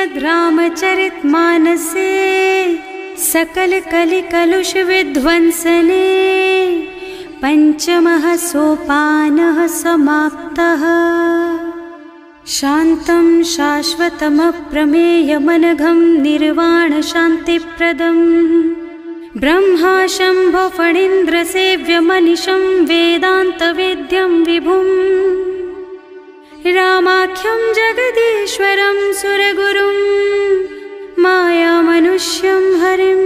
श्रीमद् रामचरित मानसे सकल कलि कलुष विध्वंसने पंचमः सोपानः समाप्तः। शान्तं शाश्वतमप्रमेयमनघं निर्वाण शान्तिप्रदं ब्रह्मा शम्भो फणीन्द्रसेव्यमनिशं वेदान्तवेद्यं विभुं रामाख्यं जगदीश्वरं सुरगुरुं मायामनुष्यं हरिं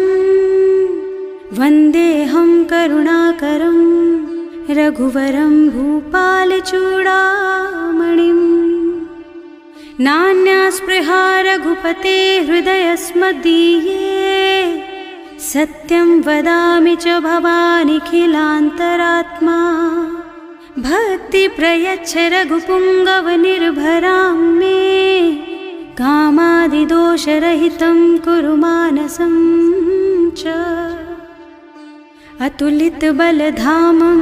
वन्देऽहं करुणाकरं रघुवरं भूपालचूडामणिम्। नान्यास्पृहा रघुपते हृदयस्मदीये सत्यं वदामि च भवानिखिलान्तरात्मा। भक्ति प्रयच्छ रघुपुङ्गवनिर्भरां मे कामादिदोषरहितं कुरु मानसं च। अतुलितबलधामं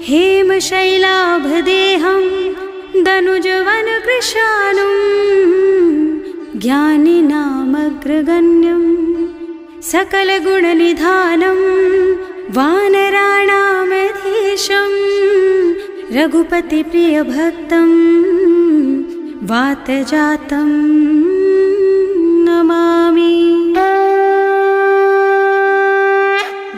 हेमशैलाभदेहं दनुजवनकृशानुं ज्ञानिनामग्रगण्यं सकलगुणनिधानं वानराणामधीशं रघुपतिप्रियभक्तं वातजातं नमामि।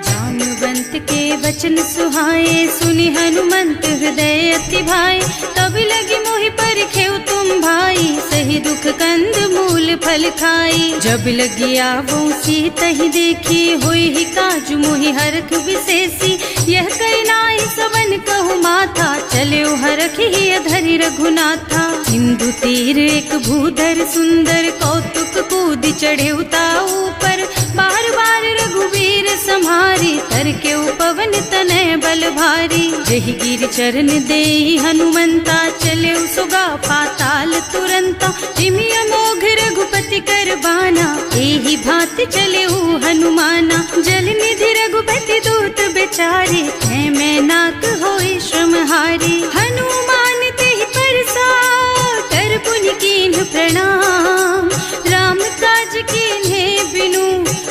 जानुवंत के वचन सुहाए सुनि हनुमंत हृदय अति भाए। तब लगी मोहि परिखेउ तुम भाई सही दुख कंद मूल फल खाई। जब लगी आवो सीतहि देखी होई ही काजु मोहि हरख विशेषी। यह कई नाई सबन कहु माथा चले हरखि ही अधरि रघुनाथा। सिंधु तीर एक भूधर सुंदर कौतुक कूद चढ़े उताऊ पर। बार बार रघुवीर सम्हारी तर के उपवन तनय बल भारी। जहि गिर चरण देहि हनुमंता चले सुगा पाताल तुरंता। जिमि अमोघ रघुपति कर बाना एहि भांति चले हनुमाना। जल निधि रघुपति दूत बेचारे है मैं नाक होई श्रमहारी। हनुमान तेहि परसा कर पुनि कीन्ह प्रणाम। राम काज कीन्हे बिनु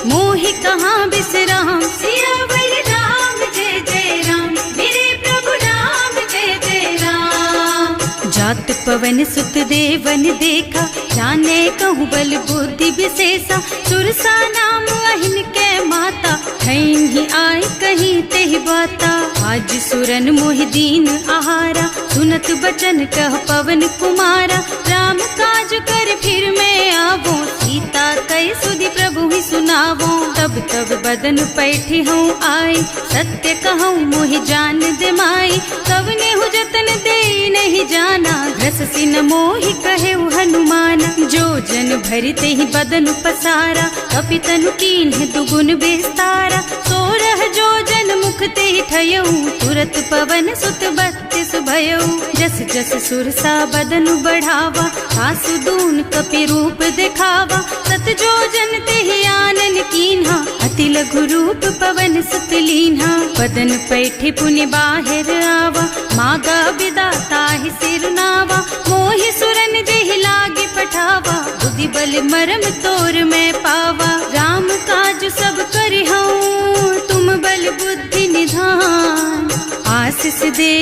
मोहि कहाँ बिसराम। सियावर राम जय जय राम मेरे प्रभु राम जय जय राम। जात पवन सुत देवन देखा जाने कहूँ बल बुद्धि विशेषा। सुरसा नाम अहिन के माता खैन ही आय कहीं तेहि बाता। आज सुरन मोहि दीन आहारा सुनत बचन कह पवन कुमारा। राम काज कर फिर मैं आवो सीता कई सुधि प्रभु ही सुनावो। तब तब बदन पैठी हूँ आई सत्य कहूँ मोहि जान दे माई। तब ने हु जतन दे नहीं जाना घस सिन मोहि कहे हनुमान। जो जन भरि तेहि बदन पसारा कपितनु कीन्ह दुगुन बेस्तारा। सोरह जो जन मुख तेहि ठयऊ तुरत पवन सुत 32 भयऊ। जस जस सुरसा बदन बढ़ावा आसु दून कपि रूप दिखावा। सत जो जन तेहि आनन कीन्हा अति लघु रूप पवन सुत लीन्हा। बदन पैठी पुनि बाहिर आवा मागा बिदा ताहि सिरनावा। मोहि सुरन जेहि लागे पठावा बुद्धि बल मरम तोर मैं पावा। राम काज सब करिहऊँ तुम बल बुद्धि निधान। आशीष दे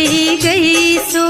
गई सो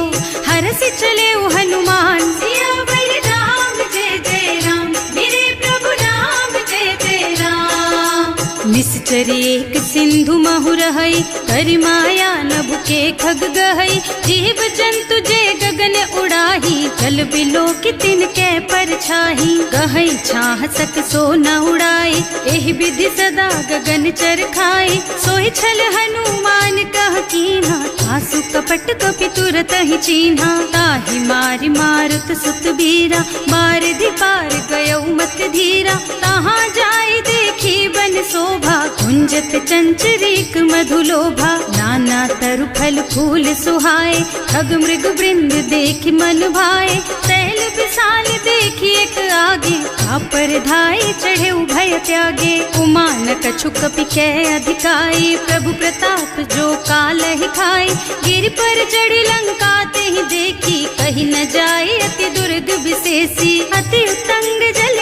हरष चले हनुमान। सियावर राम जय जय राम मेरे प्रभु राम जय जय राम। निश्चर एक सिंधु महु रहई करि माया नभ के खग गहई। जीव जंतु जे गगन उड़ाही जल बिलो की तिनके परछाही। गहई छाह सक सो न उड़ाई एहि विधि सदा गगन चर खाई। सोहि छल हनुमान कह कीन्हा आसु कपट कपि तुरत ही चीन्हा। ताहि मारि मारुत सुत बीरा बारिधि पार गयौ मत धीरा। तहाँ जाय देखी बन शोभा कुंजत चंचरीक मधुलोभा। नाना तरु फल फूल सुहाए खग मृग वृंद देखि मन भाए। तैल विशाल देखी एक आगे पर धाय चढ़े भय त्यागे। उमान कछु कपि कै अधिकाई प्रभु प्रताप जो काल ही खाए। गिर पर चढ़ी लंका तेहि देखी कहीं न जाए अति दुर्ग विशेषी। अति उत्तंग जल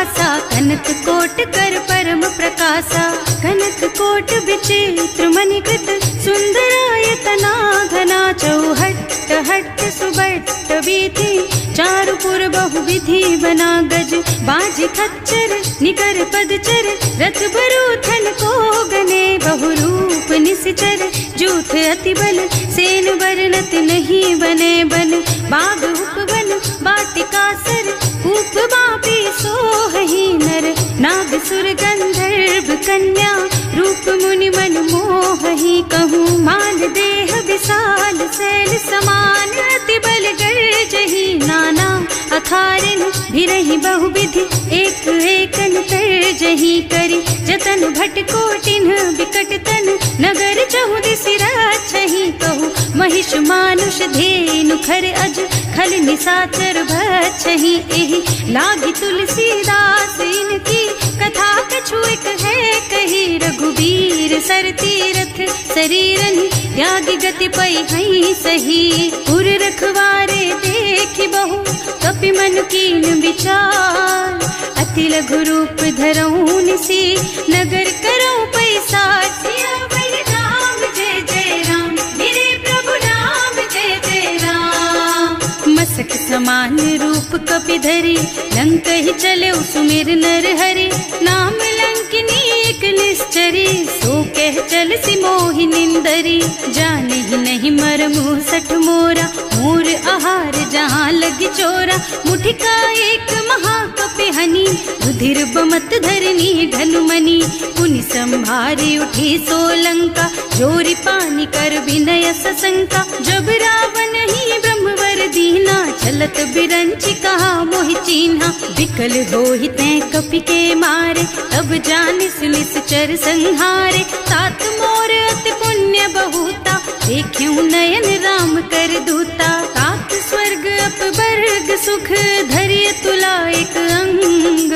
निवासा, कनक कोट कर परम प्रकाशा। कनक कोट विचित्र मणिकृत, सुंदरायतना घना। चौहट्ट हट्ट सुबट्ट बीथी, चारुपुर बहुविधि बना। गज बाजी खच्चर निकर पदचर, रथ बरूथन को गने। बहुरूप निश्चर जूथ अति बल, सेन वर्णत नहीं बने। बन बाग उपवन वाटिका सर, कूप बापी सोहहि नर। नाग सुर गंधर्व कन्या, रूप मुनि मन मोहहि। कहूँ माल देह विशाल, शैल समान अति बल गर्जहि। नाना अखारिन भिरहि बहुविधि, एक एकन तर्जहि। करि जतन भट कोटिन बिकट तन, नगर चहुदिस रक्षहि। कहूँ महिष मानुष धेनु खर अज, खल निशाचर भक्षहि। एहि लागी तुलसीदास इनकी, कथा कछु एक है कही। रघुबीर सर तीरथ शरीरन, त्यागी गति पै हई सही। पुर रखवारे देखि बहु, कपि मन कीन विचार। अति लघु रूप धरऊं निसी, नगर करऊं पैसार। सियावर राम जय जय राम, मेरे प्रभु राम जय जय राम। मसक समान रूप कपि धरी, लंक ही चले सुमिर नर हरि। नाम लंकिनी एक निश्चरी, सो कह चल सी मोहि निंदरी। जाने ही नहीं मरमु सठ मोरा, मोर आहार जहाँ लगी चोरा। मुठिका एक महाकपि हनी, रुधिर बमत धरनी ढलुमनी। पुनि संभारी उठी सोलंका, जोरी पानी कर विनय सशंका। जब रावण ही ब्रह्मवर दीना, चलत बिरंची कहा मोहि चीन्हा। विकल होहि तै कपि के मारे, तब जानिस निश्चर संहारे। तात मोर अति पुण्य बहुता, देख्यूं नयन राम कर दूता। तात स्वर्ग अपवर्ग सुख, धरिय तुला एक अंग।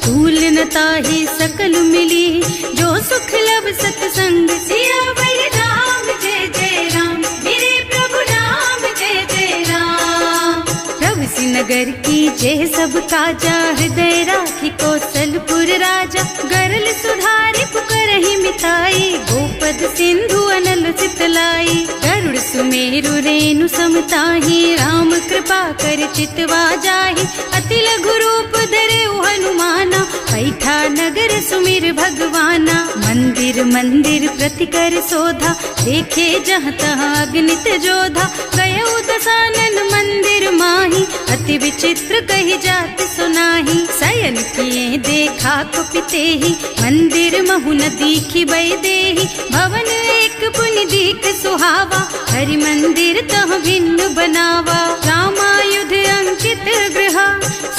तूल न ताहि सकल मिली, जो सुख लब सतसंग। सियावर राम जय जय राम, मेरे प्रभु राम जय जय राम। प्रभु नगर की जय सब काजा, हृदय राखी कौशलपुर राजा। गरल सुधारी पुकारहि मिताई, गोपद सिंधु अनल चितलाई। गरुड़ सुमेरु रेणु समताहि, राम कृपा कर चितवा जाहि। अति लघु रूप धरे हनुमाना, पैठा नगर सुमिर भगवाना। मंदिर मंदिर प्रति कर शोधा, देखे जहाँ तहाँ अगणित जोधा। गयो दशानन मंदिर माही, अति विचित्र कही जात सुनाही। शयन किए देखा कुपितेहि, मंदिर महु न दीखि बैदेहि। भवन एक पुनि दीख सुहावा, हरि मंदिर तह भिन्न बनावा। रामायुध अंकित गृह,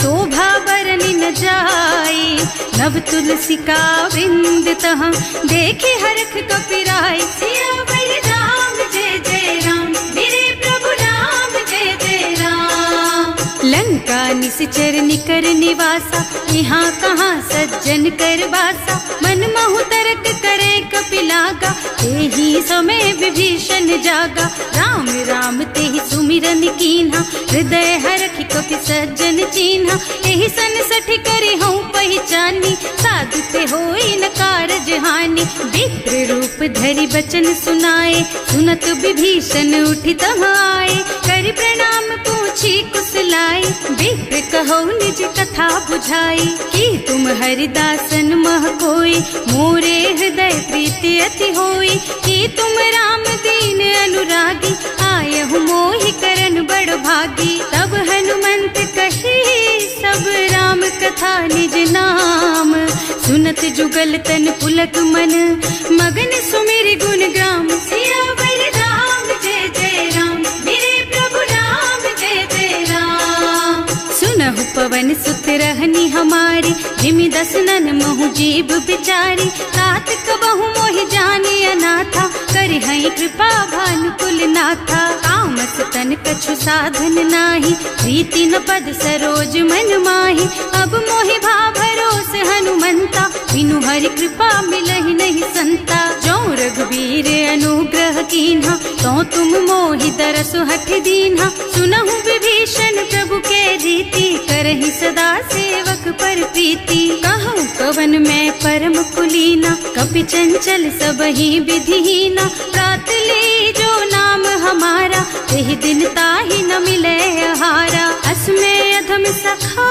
शोभा बरनि न जाई। नव तुलसी का वृंद तह, देखे हरख कपिराई। सियावर राम जय जय राम, मेरे प्रभु राम जय जय राम। लंका निश्चर निकर निवासा, यहाँ कहाँ सज्जन कर बासा। मन महु तर्क करे कपिलागा, तेहि समय विभीषण जागा। राम राम तेहि सुमिरन कीन्हा, हृदय हरखि कपि सज्जन चीन्हा। एहि सन सठ करि हूँ पहचानी, साधु ते होई न कारज हानि। विप्र रूप धरि बचन सुनाए, सुनत विभीषण उठि तह आए। करि प्रणाम पूछी कुशलाई, विप्र कहो निज कथा बुझाई। कि तुम हरिदासन मह कोई, मोरे हृदय प्रीति अति होई। कि तुम राम दीन अनुरागी, आयहु मोहि करन बड़ भागी। तब हनुमंत कही सब राम कथा निज नाम। सुनत जुगल तन पुलक मन, मगन सुमिर गुण ग्राम। सियावर राम जय जय राम, मेरे प्रभु राम जय जय राम। सुनहु पवन सुत रहनी हमारी, जिमि दसनन महु जीव बिचारी। तात कबहु मोहि जानि अनाथा, करिहै कृपा भानुकुल नाथा। तामस तन कछु साधन नाही, प्रीति न पद सरोज मन माही। अब मोहि भाव भरोस हनुमंता, बिनु हरि कृपा मिलहि नहीं संता। जो रघुबीर अनुग्रह कीन्हा, तो तुम मोहि दरसु हठ दीन्हा। सुनहु विभीषण प्रभु के रीति, करहि सदा सेवक पर प्रीति, कहूँ कवन में परम कुलीना, कपि चंचल सब ही विधिहीना। प्रात ले जो नाम हमारा, यही दिन ताहि न मिले हारा। असमय अधम सखा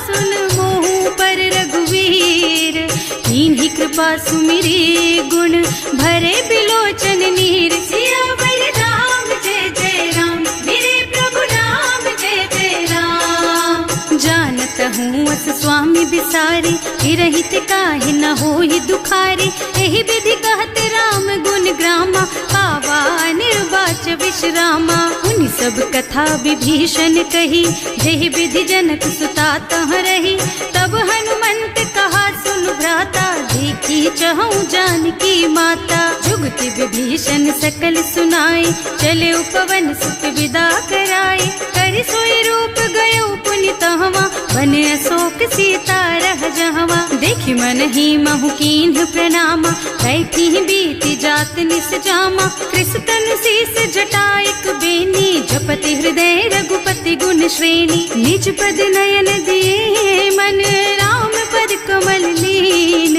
सुन मोहु पर रघुवीर, कीन्ही कृपा सुमिरी गुण भरे बिलोचन नीर। सियावर राम जय जय राम, मेरे प्रभु राम जय जय राम। जानत हूँ अस स्वामी बिसारी, हिरहित काहे न होई दुखारी। एहि विधि कहत राम गुण ग्रामा, पावा निर्वाच विश्रामा। उन सब कथा विभीषण कही, जेहि विधि जनक सुता तह रही। तब हनुमंत कहा सुन भ्राता, देखी चहु जानकी माता। जुगति विभीषण सकल सुनाई, चले उपवन सुत विदा कराई। कर सोई रूप गयो पुनि तहवा, बने अशोक सीता रह जहवा। देखि मन ही महु कीन्ह प्रणामा, बैठी बीती जात निस जामा। कृष तनु शीस जटायक बेनी, जपति हृदय रघुपति गुण श्रेणी। निज पद नयन दिए मन, राम पद कमल लीन।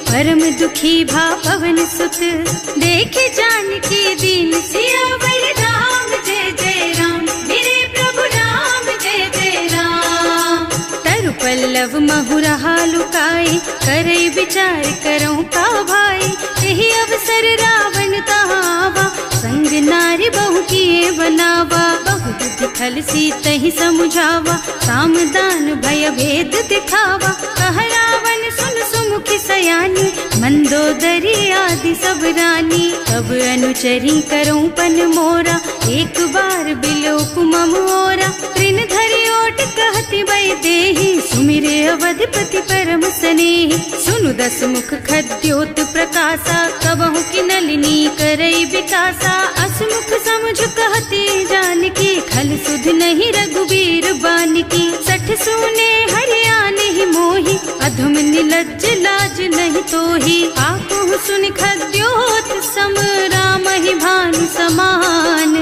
परम दुखी भा पवन सुत, देखे जानकी दीन। सियावर राम जय जय राम, मेरे प्रभु राम जय जय राम। तरु पल्लव महुरहा लुकाई, करई विचार करऊं का भाई। यही अवसर रावण तहावा, संग नारी बहु किए बनावा। बहु बुद्धि खल सीतहि समुझावा, साम दान भय भेद दिखावा। कह रावण सुन सुमुखी सयानी, मंदोदरी आदि सब रानी। तब अनुचरी करऊं पन मोरा, एक बार बिलोक मम ओरा। तृण धरि ओट कहति वै देहि, सुमिरे अवधपति परम स्नेहि। सुनु दस मुख खद्योत प्रकाशा, कबहु की नलिनी करई विकासा। असमुख समझ कहती जानकी, खल सुध नहीं रघुबीर बानकी। सठ सूने हरियाणा ही मोही, अधम निलज्ज लाज नहीं तोही। आकुह सुनि खद्योत सम, राम ही भानु समान।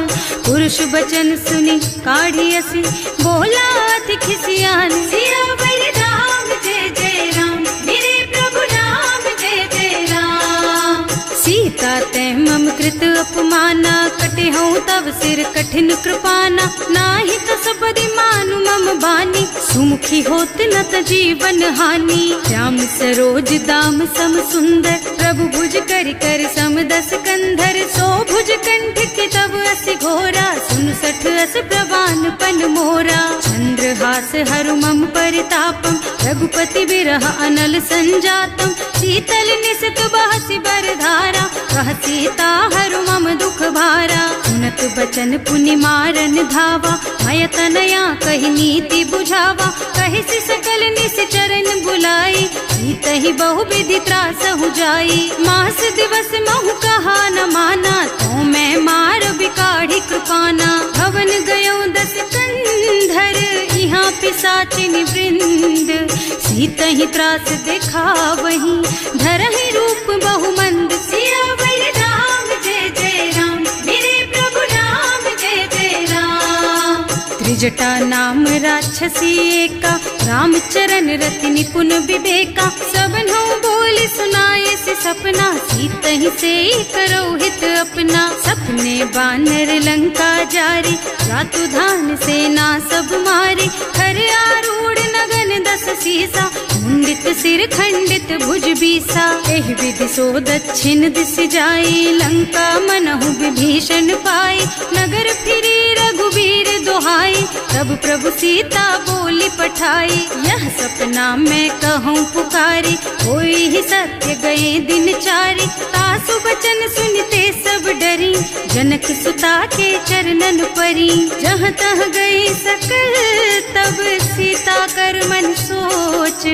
पुरुष बचन सुनि काढ़ियसि, बोला अति खिसियान। सियावर राम जय जय राम, मेरे प्रभु राम जय जय राम। सीता तै मम कृत अपमाना, कटे हूँ तब सिर कठिन कृपाना। नाही तो सबदि मानु मम बानी, सुमुखी होत न त जीवन हानि। श्याम सरोज दाम सम सुंदर, प्रभु भुज कर कर सम दस कंधर। सो भुज कंठ के तब अस घोरा, सुन सठ अस प्रवान पन मोरा। चंद्रहास हरु मम परितापम, रघुपति बिरह अनल संजातम। शीतल निसत बहसि बरधारा, कह सीता हरु मम दुख भारा। सुनत बचन पुनि मारन धावा, मय तनया कहि नीति बुझावा। कहि सि सकल निस चरण बुलाई, सीतहि बहु विधि त्रासहु जाई। मास दिवस महु कहा न माना, तो मैं मार बिकाढ़ी कृपाना। भवन गयो दस कंधर, यहाँ पिशाचिनी वृंद। सीतहि त्रास दिखावहि, धरहि रूप बहुमंद। सियावर राम जय जय राम, मेरे प्रभु राम जय जय राम। त्रिजटा नाम राक्षसी एका, राम चरण रति निपुण विवेका। सबनों बोल सुनाए से सपना, सीतहि से करो हित अपना। सपने बानर लंका जारी, रातु धान सेना सब मारी। खर आरूढ़ नगन दस सीसा, मुंडित सिर खंडित भुज बीसा। एहि विधि सो दक्षिण दिस जाई, लंका मनहु विभीषण पाई। नगर फिरी रघुबीर दुहाई, तब प्रभु सीता बोली पठाई। यह सपना मैं कहूँ पुकारी, होई ही सत्य गए दिन चारी। तासु बचन सुनते सब डरी, जनक सुता के चरणन परी। जहाँ तह गई सकल तब सीता कर मन सोच।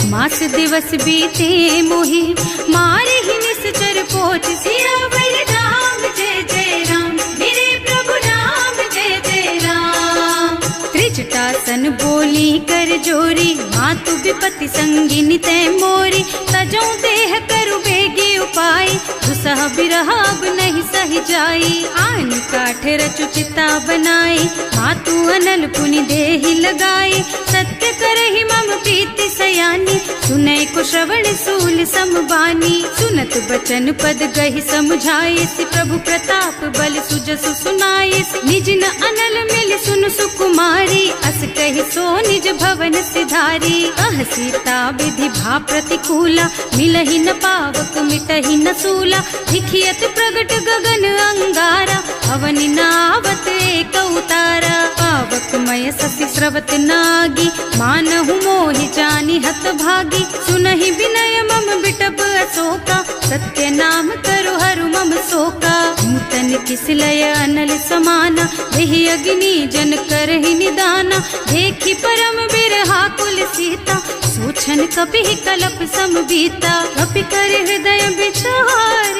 मास दिवस बीते मोहि, मारे ही निश्चर पोच। सियावर राम जय जय राम, मेरे प्रभु राम जय जय राम। त्रिज जटासन बोली कर जोरी, मातु विपत्ति संगिनी तै मोरी। तजौ देह करु बेगी उपाय, दुसह बिरह अब नहीं सही जाई। आन काठ रचु चिता बनाई, मातु अनल पुनि देहि लगाई। सत्य करहि मम प्रीति सयानी, सुनै को श्रवण सूल समबानी। सुनत बचन पद गहि समझाई, प्रभु प्रताप बल सुजसु सुनाई। निज न अनल मिल सुन सुकुमारी, अस कहि सो निज भवन सिधारी। कह सीता विधि भा प्रतिकूला, मिलहि न पावक मिटहि न सूला। भिखियत प्रगट गगन अंगारा, अवनि नावत एक उतारा। पावक मय ससि स्रवत नागी, मानहु मोहि जानि हत भागी। सुनहि विनय मम बिटप अशोका, सत्य नाम करु हरु मम शोका। नूतन किसलय अनल समाना, देहि अग्नि जन करहि निदाना। देखि परम बिरहा कुल सीता, सोचन कपि कलप सम बीता। कपि कर हृदय विचार,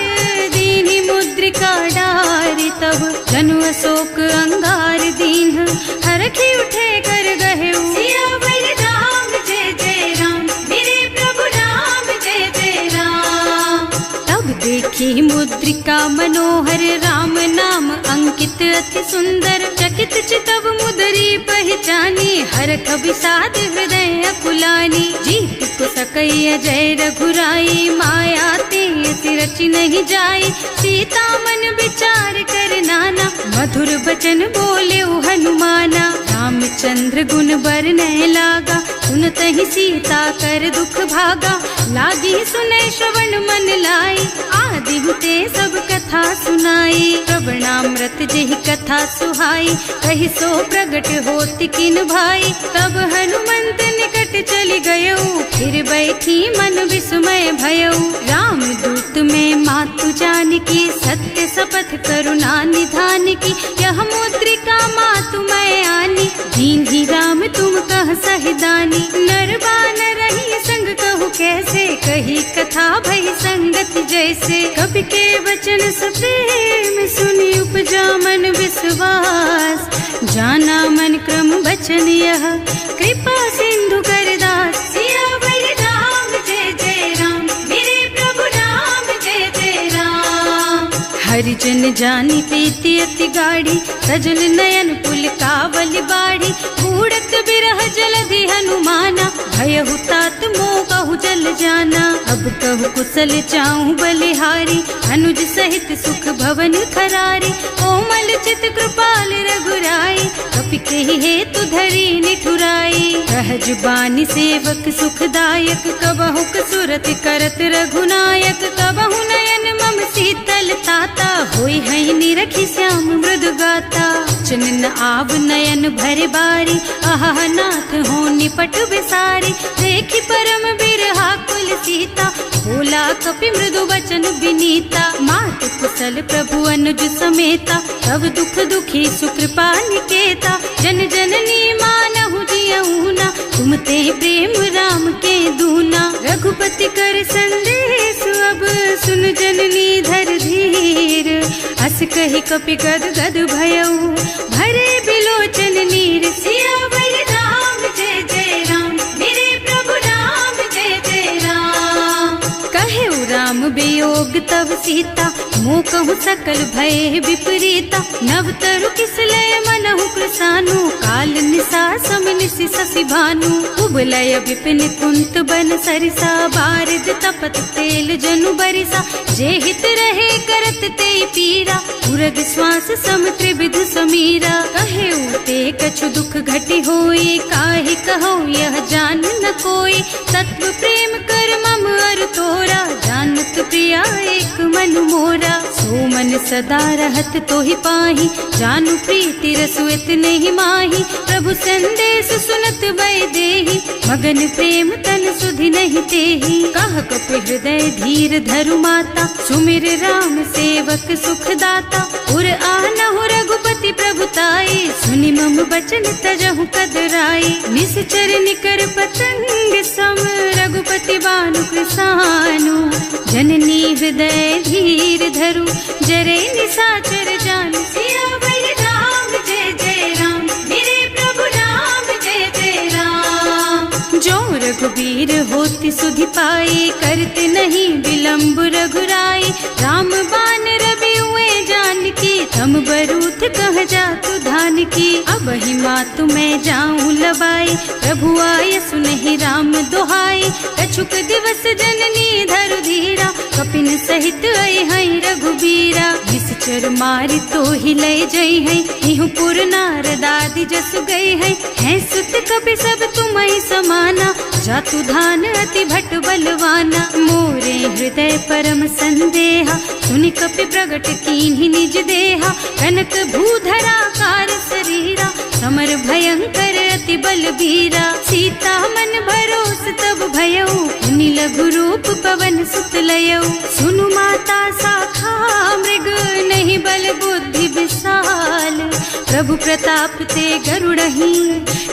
दीनि मुद्रिका डारि। तब जनु अशोक अंगार दीन, हरखि उठे कर गहेउ। सियावर राम जय जय राम, मेरे प्रभु राम जय जय राम। तब देखी मुद्रिका मनोहर, राम नाम अंकित अति सुंदर। चकित चितव मुदरी पहचानी, हरख विषाद हृदय अकुलानी। जीत को सकई अजय रघुराई, माया ते रचि नहीं जाई। सीता मन विचार कर नाना, मधुर बचन बोले हनुमाना। रामचंद्र गुण बरनय लागा, सुनतहि सीता कर दुख भागा। लागी सुनै श्रवण मन लाई, आदि ते सब कथा सुनाई। प्रवणामृत जेहि कथा सुहाई, कहि सो प्रगट होति किन भाई। तब हनुमंत निकट चली गयौ, फिर बैठी मन विस्मय भयौ। राम दूत में मातु जानकी, सत्य शपथ करुणा निधान की। यह मुद्रिका मातु मैं आनी, दीन ही राम तुम कह सहिदानी। नर बानर रही संग कहु कैसे, कही कथा भई संगत जैसे। कवि के वचन सप्रेम सुनि उपजा मन विश्वास। जाना मन क्रम वचन यह, कृपा सिंधु कर दास। सियावर राम जय जय राम, मेरे प्रभु राम जय जय राम। हरिजन जानी प्रीति अति गाढ़ी, सजल नयन पुलकावल बाढ़ी। बूढ़त बिरह जलधि हनुमाना, भयहु तात मोह कहु जल जाना। अब कहु कुशल चाहूं बलिहारी, अनुज सहित सुख भवन खरारी। कोमल चित कृपाल रघुराई, कपि केहि हेतु धरी निठुराई। सहज बानी सेवक सुखदायक, कबहु कसुरत करत रघुनायक। कबहु नयन मम शीतल ताता, होई है निरखि श्याम मृदु गाता। चनन आव नयन भरे बारी, आहा नाथ हो निपट बिसारी। देखि परम बिरहा कुल सीता, बोला कपि मृदु वचन विनीता। मात कुशल प्रभु अनुज समेता, तब दुख दुखी सुकृपा निकेता। जन जननी मानहु जियऊ ना, तुम ते प्रेम राम के दूना। रघुपति कर संदेश अब सुन जननी धर धीर। हस कहि कपि गद गद भयऊ, भरे बिलोचन नीर। सियावर राम जय जय राम, मेरे प्रभु राम जय जय राम। कहेउ राम वियोग तब सीता, मोह कहु सकल भय विपरीता। नव तरु किसलय मनहु कृसानु, काल निशा सम निशि शशि भानु। उबलय विपिन कुंत बन सरिसा, बारिद तपत तेल जनु बरिसा। जे हित रहे करत ते पीरा, उरग श्वास सम त्रिविध समीरा। कहेउ ते कछु दुख घटी होई, काहे कहो यह जान न कोई। तत्व प्रेम कर मम अर तोरा, जानत प्रिया एक मन मोरा। सो मन सदा रहत तोहि पाही, जानु प्रीति रसु इतने ही माही। प्रभु संदेश सुनत वै देहि, मगन प्रेम तन सुधि नहीं तेहि। कह कपि हृदय धीर धरु माता, सुमिर राम सेवक सुख दाता। उर आनहु रघुपति प्रभुताई, सुनि मम बचन तजहु कदराई। निश्चर निकर पतंग सम, रघुपति बानु कृसानु। जननी हृदय धीर धरु, जरे निशाचर जान। सियावर राम जय जय राम, मेरे प्रभु राम रघुबीर होति सुधि पाए, करते नहीं विलम्ब रघुराई। राम बान रवि हुए जानकी, तम बरूथ कह जातु धान की। अब ही मातु मैं जाऊं लबाई, प्रभु आय सुनहि राम दोहाई। कछुक दिवस जननी धरु धीरा, कपिन सहित आई है रघुबीरा। निश्चर मारी तो ही लय जई है, इहु पुर नारद आदि जसु गए है सुत कपि सब तुम्हि समाना। जातु धान अति भट बलवाना, मोरे हृदय परम संदेहा। सुनि कपि प्रगट कीन्हि निज देहा, कनक भूधरा कार शरीरा। समर भयंकर अति बलबीरा, सीता मन भरोस तब भयउ। मुनि लघु रूप पवन सुत लयउ, सुनु माता साखा मृग। नहीं बल बुद्धि विशाल, प्रभु प्रताप ते गरुड़हि।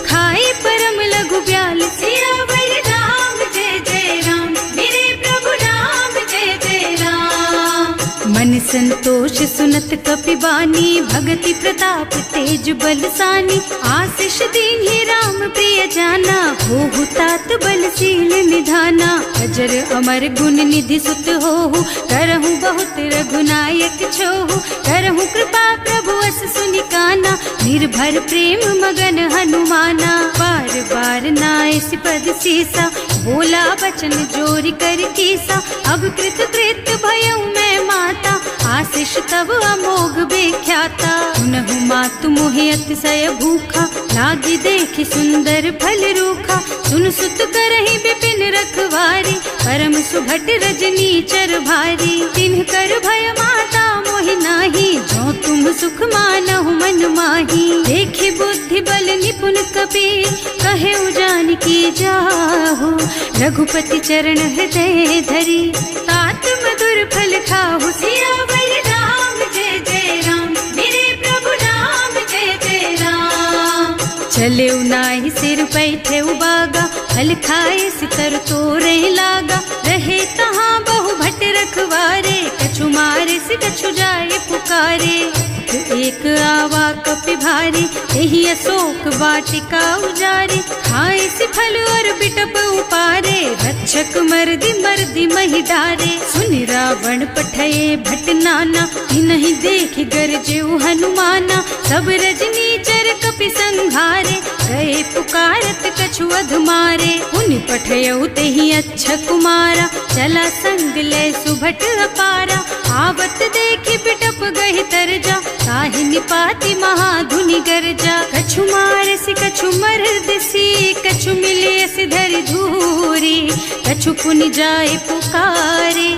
खाई परम लघु ब्याल, सियावर राम जय जय राम। मेरे प्रभु राम जय जय राम। मन संतोष सुनत कपि बानी, भगति प्रताप तेज बलसानी। आशीष दीन्हि राम प्रिय जाना, होहु तात बलशील निधाना। अजर अमर गुण निधि सुत होहु, करहु बहुत रघुनायक छोहु। करहु कृपा प्रभु अस सुनि काना, निर्भर प्रेम मगन हनुमाना। बार बार नाइस पद सीसा, बोला बचन जोरि कर कीसा। अब कृत कृत भयउ मैं माता, आशीष तब अमोघ बेख्याता। सुनहु मातु मोहि अतिशय भूखा, लागी देखि सुंदर फल रूखा। सुन सुत करहि विपिन रखवारी, परम सुभट रजनी चर भारी। तिन्ह कर भय माता मोहि नाही, जो तुम सुख मानहु मन माही। देखि बुद्धि बल निपुण कपि, कहे जानकी जाहु। रघुपति चरण हृदय धरी, तात मधुर फल खाहु। सियावर राम जय जय राम, मेरे प्रभु राम जय जय राम। चले नाहि सिर पैठे उबागा, फल खाए सितर तोरे लागा। रहे तहाँ बहु भट रखवारे, कछु मारे से कछु जाए पुकारे। एक आवा कपि भारी, यही अशोक वाटिका उजारी। खाए से फल और बिटप उपारे, रक्षक मर्दी मर्दी महि डारे। सुनि रावण पठये भट नाना, नहीं देखि गरजेउ हनुमाना। सब रजनी चर कपि संघारे, गए पुकारत कछु अध मारे। उनि पठयउ तेहि अच्छा कुमारा, चला संग लय सुभट अपारा। आवत देखि बिटप गहि तरजा, काहि निपाति महाधुनि गरजा। कछु मार से कछु मर्द सी, कछु मिले से धरि धूरी। कछु पुनि जाए पुकारे,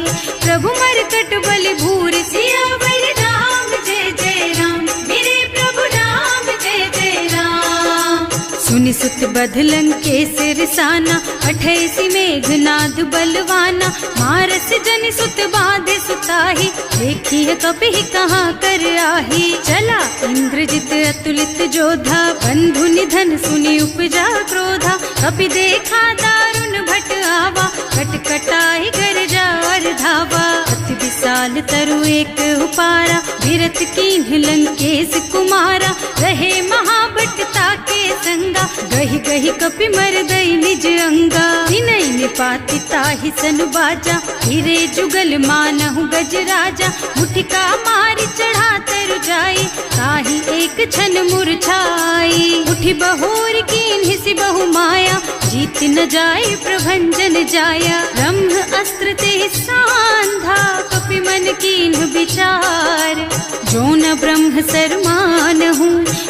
प्रभु मरकट बलि भूरि। सियावर राम जय जय राम, मेरे प्रभु राम जय जय राम। सुनि सुत बध लंकेश रिसाना, पठैसी मेघनाद बलवाना। मारस जनि सुत बाधे सुताही, देखी है कपि कहाँ कर आही। चला इंद्रजित अतुलित जोधा, बंधु निधन सुनि उपजा क्रोधा। कपि देखा दारुण भट आवा, कटकटाई गरजा और धावा। अति विशाल तरु एक उपारा, विरत कीन्ह लंकेश कुमारा। रहे महाभटता के संगा, गहि गहि कपि मरदई निज अंगा। विनय निपाति ताहि सन बाजा, हिरे जुगल मानहु गज राजा। मुठिका मारि चढ़ा तरु जाई, ताहि एक छन मूर्छाई। उठि बहोर कीन्हि सि बहु माया, जीत न जाए प्रभंजन जाया। ब्रह्म अस्त्र ते सांधा, कपि मन कीन्ह विचार। जो न ब्रह्म सरमानहु,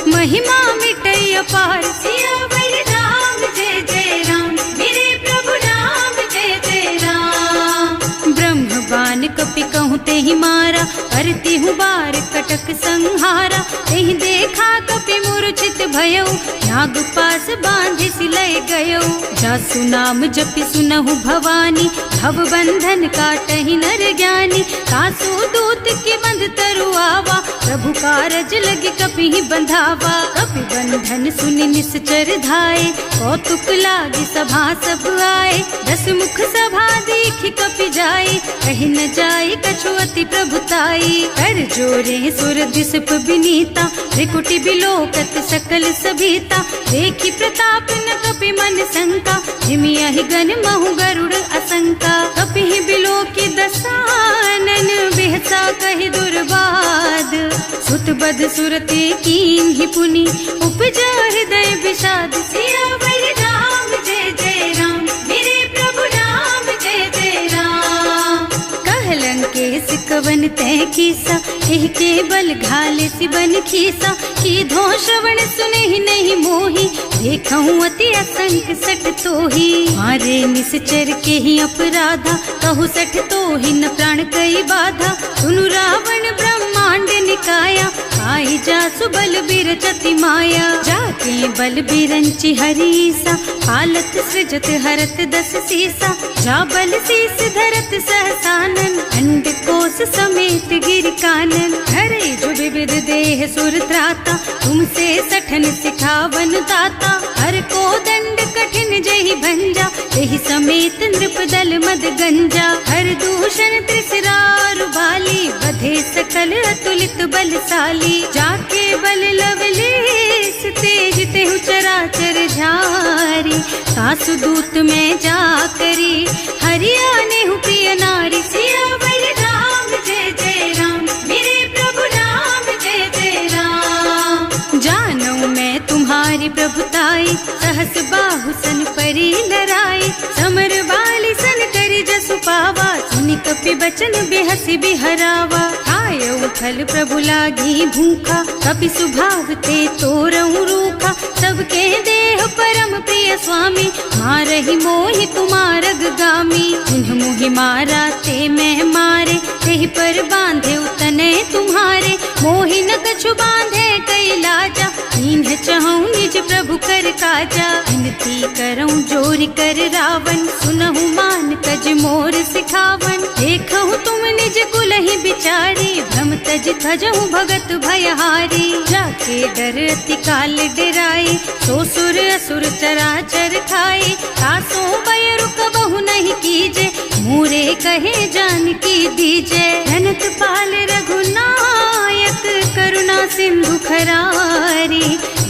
महिमा मिटै अपार। सियावर राम जय जय राम, मेरे प्रभु राम जय जय राम। ब्रह्म बान कपि कहूँ तेहि मारा, करती हूँ बार कटक संहारा। तेहि देखा कपि मूर्छित भयउ, नाग पास बांधि सिलय गयउ। जासु नाम जपि सुनहु भवानी, भव बंधन काटहि नर ज्ञानी। कासु दूत की बंध तरु आवा, प्रभु कारज लगे कपि बंधावा। कपि बंधन कहन सुनि निश्चर धाये, कौतुक लागी सभा सब आए। 10 मुख सभा देखि कपि जाए, कहि न जाए कछु अति प्रभुताई। कर जोरे सुर दिसप विनीता, त्रिकुटी बिलोकत सकल सभीता। देखि प्रताप न कपि मन शंका, जिमियहि गण महु गरुड़ असंका। कपि बिलोकि दसानन, बिहसा कहि दुर्बाद। सुत बद सुरते कीन्हि पुनि, उपजा हृदय विषाद। सियावर राम जय जय राम, मेरे प्रभु राम जय जय राम। कहलंकेश कवन तै कीसा, एह के बल घाले सिबन खीसा। कीधो श्रवण सुनेहि नहीं मोहि, देखहु अति असंख सठ तोहि। मारे निश्चर के ही अपराधा, कहु सठ तोहि न प्राण कई बाधा। सुनु रावण ब्रह्मांड निकाया, आई जासु बल बिरचति माया। जाके बल बिरंचि हरीसा, पालत सृजत हरत 10 सीसा। जा बल शीस धरत सहसानन, अंड कोस समेत गिर कानन। हरे जो विविध देह सुर त्राता, तुमसे सठन सिखावन दाता। हर को दंड कठिन जहि भंजा, यही समेत नृप दल मद गंजा। हर दूषण त्रिसरारु बाली, बधे सकल अतुलित बलशाली। जाके बल लवलेस तेज तेहु चराचर झारी। सासु दूत में जा करी, हरियाणे हूँ प्रिय नारी। सियावर राम जय जय राम, मेरे प्रभु राम जय जय राम। जानू मैं तुम्हारी प्रभुताई, सहस बाहु सन परी लराई। समर वाली सन करी जसु पावा, सुनि कपि बचन बेहसी बिहरावा। आयऊ फल प्रभु लागी भूखा, कपि सुभाव ते तोरऊ रूखा। सबके देह परम प्रिय स्वामी, मारहि मोहि तुमारग गामी। जिन्ह मोहि मारा ते मैं मारे, तेहि पर बांधे उतने तुम्हारे। मोहि न कछु बांधे कई लाजा, इन्ह चहूँ निज प्रभु कर काजा। विनती करऊँ जोरि कर रावण, सुनहु मान तज मोर सिखावन। देखहु तुम निज कुलहि बिचारी, भ्रम तज थजहु भगत भयहारी। जाके डर अति काल डराई, सो सुर असुर चराचर खाए। तासो भय रुक बहु नहीं कीजे, मूरे कहे जानकी दीजे। धनत पाल रघुनायक, करुणा सिंधु खरारी।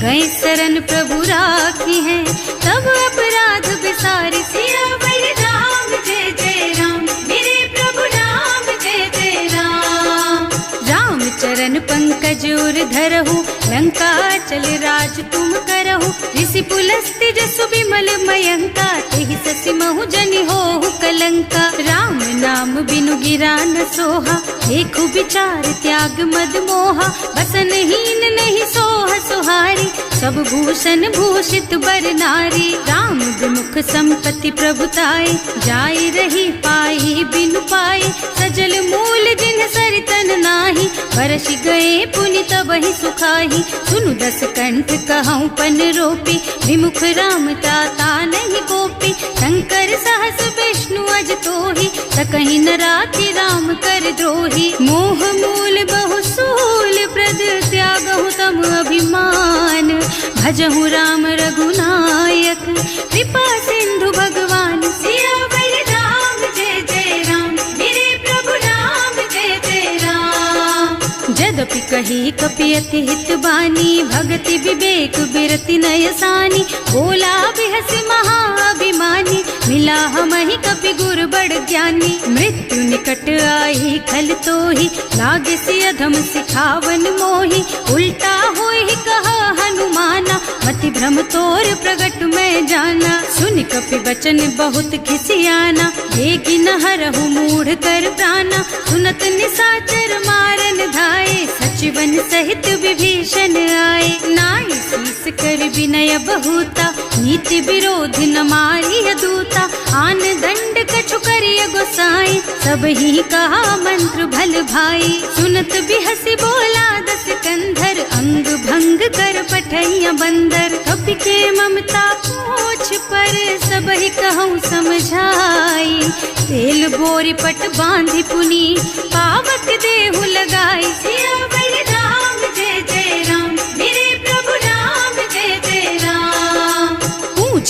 गए शरण प्रभु राखी है, तब अपराध बिसारी। सियावर राम जय जय राम, मेरे प्रभु राम जय जय राम। राम चरण पंकज उर धरहु, लंका चल राज तुम करहु। ऋषि पुलस्त्य जसु विमल मयंका, तेहि ससि महु जनि होहु कलंका। राम नाम बिनु गिरा न सोहा, देखु विचार त्याग मद मोहा। बसनहीन नहीं सोह सुहारी, सब भूषण भूषित बर नारी। राम विमुख संपत्ति प्रभुताई, जाई रही पाई बिनु पाई। सजल मूल जिन सरितन नाही, बरस गए पुनि तबहि सुखाही। सुनु 10 कंठ कहूँ पन रोपी, विमुख राम ताता नहीं कोपी। शंकर सहस विष्णु अज तोहि, सकहि न राखि राम कर द्रोही। मोह मूल बहुसूल प्रद, त्यागहु तम अभिमान। भजहु राम रघुनायक, कृपा सिंधु भगवान। सियावर राम जय जय राम, मेरे प्रभु राम जय जय राम। जदपि कही कपि अति हित बानी, भगति विवेक बिरति नयसानी। बोला बिहसि महाअभिमानी, मिला हमहि कपि गुर बड़ ज्ञानी। मृत्यु निकट आई खल तोहि, लागे सि अधम सिखावन मोहि। उल्टा होहि कहा हनुमाना, मति भ्रम तोर प्रगट में जाना। सुन कपि बचन बहुत खिसियाना, देगी न हरहु मूढ़ कर प्राणा। सुनत निशाचर मारन धाये, सचिवन सहित विभीषण आए। नाई शीस कर विनय बहुता, नीति विरोध न मारिय दूता। आन दंड कछु करिय गोसाई, सब ही कहा मंत्र भल भाई। सुनत बिहसि बोला 10 कंधर, अंग भंग कर पठैया बंदर। कपि के ममता पूछ पर, सब ही कहूँ समझाई। तेल बोरी पट बांधि पुनी, पावक देहु लगाई। सियावर राम जय जय राम, मेरे प्रभु राम जय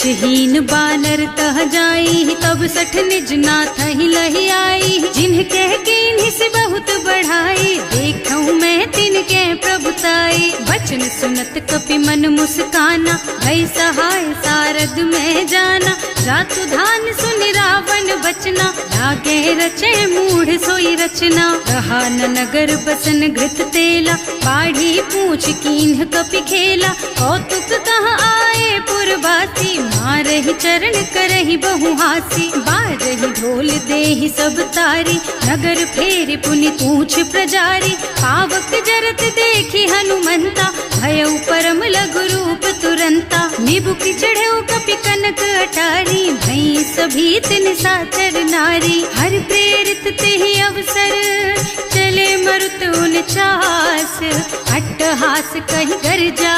पुछहीन बानर तह जाई, तब सठ निज नाथ ही लही आई। जिन्ह कह कीन्हि से बहुत बढ़ाई, देखऊं मैं तिनके प्रभुताई। बचन सुनत कपि मन मुस्काना, भई सहाय सारद में जाना। जातु धान सुनि रावण बचना, लागे रचे मूढ़ सोई रचना। रहा न नगर बसन घृत तेला, बाढ़ी पूछ कीन्ह कपि खेला। कौतुक कहाँ आए पुरवासी, मारहि चरण करहि बहु हासी। बाजहि ढोल देहि सब तारी, नगर फेरि पुनि पूछ प्रजारी। पावक जरत देखि हनुमंता, भयउ परम लघु रूप तुरंता। निबुकि चढ़ऊ कपि कनक अटारी, भई सभीत निशाचर नारी। हर प्रेरित तेहि अवसर, चले मरुत उनचास। अट्टहास कहि गर्जा,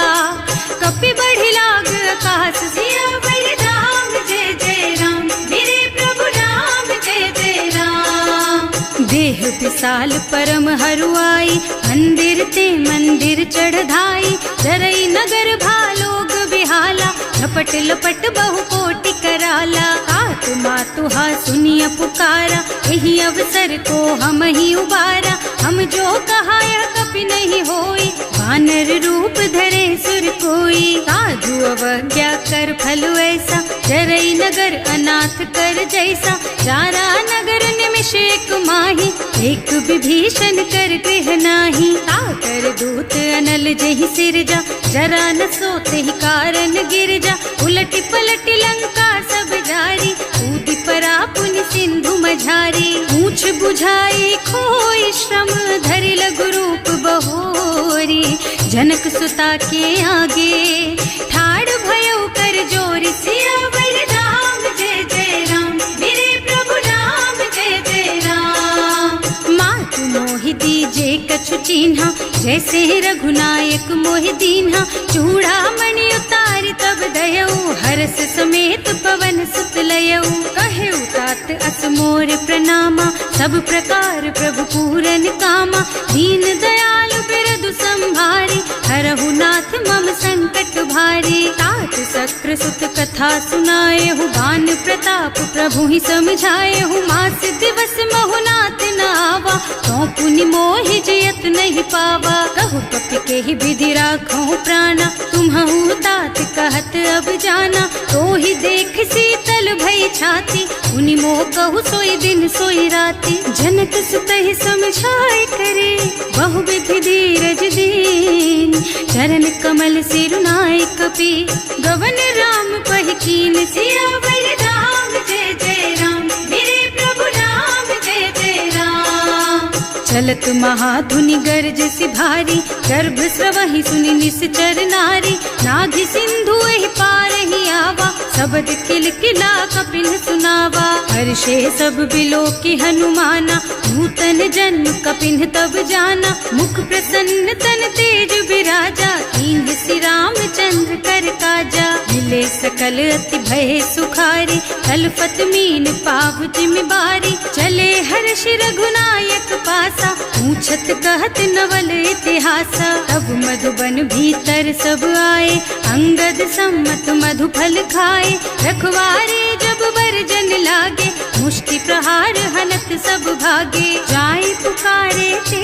कपि बढ़ि लाग आकाश। सियावर राम जय जय राम, मेरे प्रभु राम जय जय राम। देह विशाल परम हरुआई, मंदिर ते मंदिर चढ़धाई। जरई नगर भालोग बिहाला, झपट लपट बहु कोटि कराला। आतु मातु हा सुनिय पुकारा, यही अवसर को हम ही उबारा। हम जो कहा यह कपि नहीं होई, वानर रूप धरे सुर कोई। साधु अवज्ञा कर फल ऐसा, जरई नगर अनाथ कर जैसा। जारा नगर निमिष एक माही, एक विभीषण कर गृह नाही। ताकर दूत अनल जहि सिरजा, जरा न सोते ही कारण गिर जा। उलटि पलटि लंका सब जारी, कूदि परा पुनि सिंधु मझारी। पूछ बुझाई खोई श्रम, धरि लघु रूप बहोरी। जनक सुता के आगे, ठाड़ भयउ कर जोरी। सियावर राम जय जय राम, मेरे प्रभु राम जय जय राम। मातु मोहि दीजे कछु चिन्हा, जैसे रघुनायक मोहि दीन्हा। चूड़ा मणि उतारि तब दयऊ, हरस समेत पवन सुत लयऊ। कहे तात अस मोर प्रणामा, सब प्रकार प्रभु पूरन कामा। दीन दयालु बिरदु संभारी, हरहु नाथ मम संकट भारी। तात सक्र सुत कथा सुनाए हूँ, बान प्रताप प्रभु ही समझाए हूँ। मास दिवस महु नाथ न आवा, तो पुनि मोहि जियत नहीं पावा। कहु कपि के ही विधि राखो प्राणा, तुम्हु तात कहत अब जाना। तो ही देख शीतल भई छाती, उनि मोह कहु सोई दिन सोई राती। जनक सुतहि समझाए करे, बहु विधि धीरज दीन। चरण कमल सिरुनाए कपि, गवन राम पहि कीन। सियावर राम जय जय राम, मेरे प्रभु राम जय जय राम। चलत महाधुनि गर्ज सि भारी, गर्भ स्रवहि सुनि निश्चर नारी। नाभि सिंधु एहि पार ही आवा, शब्द किलकिला कपिन सुनावा। हर्षे सब बिलोकि हनुमाना, नूतन जन्म कपिन तब जाना। मुख प्रसन्न तन तेज विराजा, कीन्ह श्री रामचंद्र कर काजा। मिले सकल अति भय सुखारी, तलफत मीन पाव जिम्मेवारी। चले हर्ष रघुनायक पासा, पूछत कहत नवल इतिहासा। तब मधुबन भीतर सब आए, अंगद सम्मत मधु फल खाए। रखवारे जब बरजन लागे, मुष्टि प्रहार हनत सब भागे। जाय पुकारे ते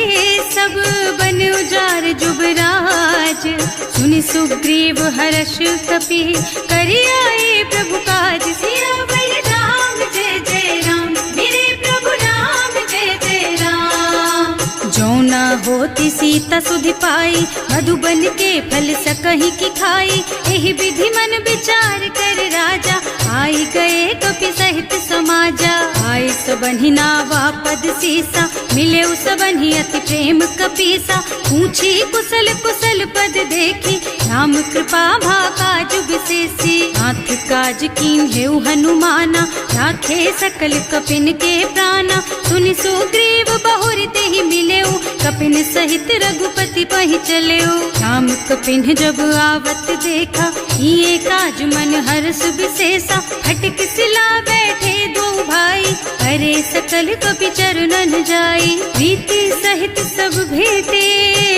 सब बन उजार जुबराज। सुनि सुग्रीव हर्ष कपि, करि आए प्रभु काज। सियावर राम जय जय राम, मेरे प्रभु राम जय जय राम। जो न होती सीता सुधि पाई, मधुबन के फल सकहि की खाई। एहि विधि मन विचार कर राजा, आई गए कपि सहित समाजा। आए सबन्हि नावा पद सीसा, मिले सबन्हि अति प्रेम कपीसा। पूछी कुशल कुशल पद देखी, राम कृपा भा काज विशेषी। नाथ काज कीन्हेउ हनुमाना, राखे सकल कपिन के प्राणा। सुनि सुग्रीव बहुरि तेहि मिलेउ, कपिन सहित रघुपति पहि चल्यो। राम कपिन जब आवत देखा, ये काज मन हर्ष विशेषा। फटक सिला बैठे दो भाई, अरे सकल कपि चरणन जाई। प्रीति सहित सब भेटे,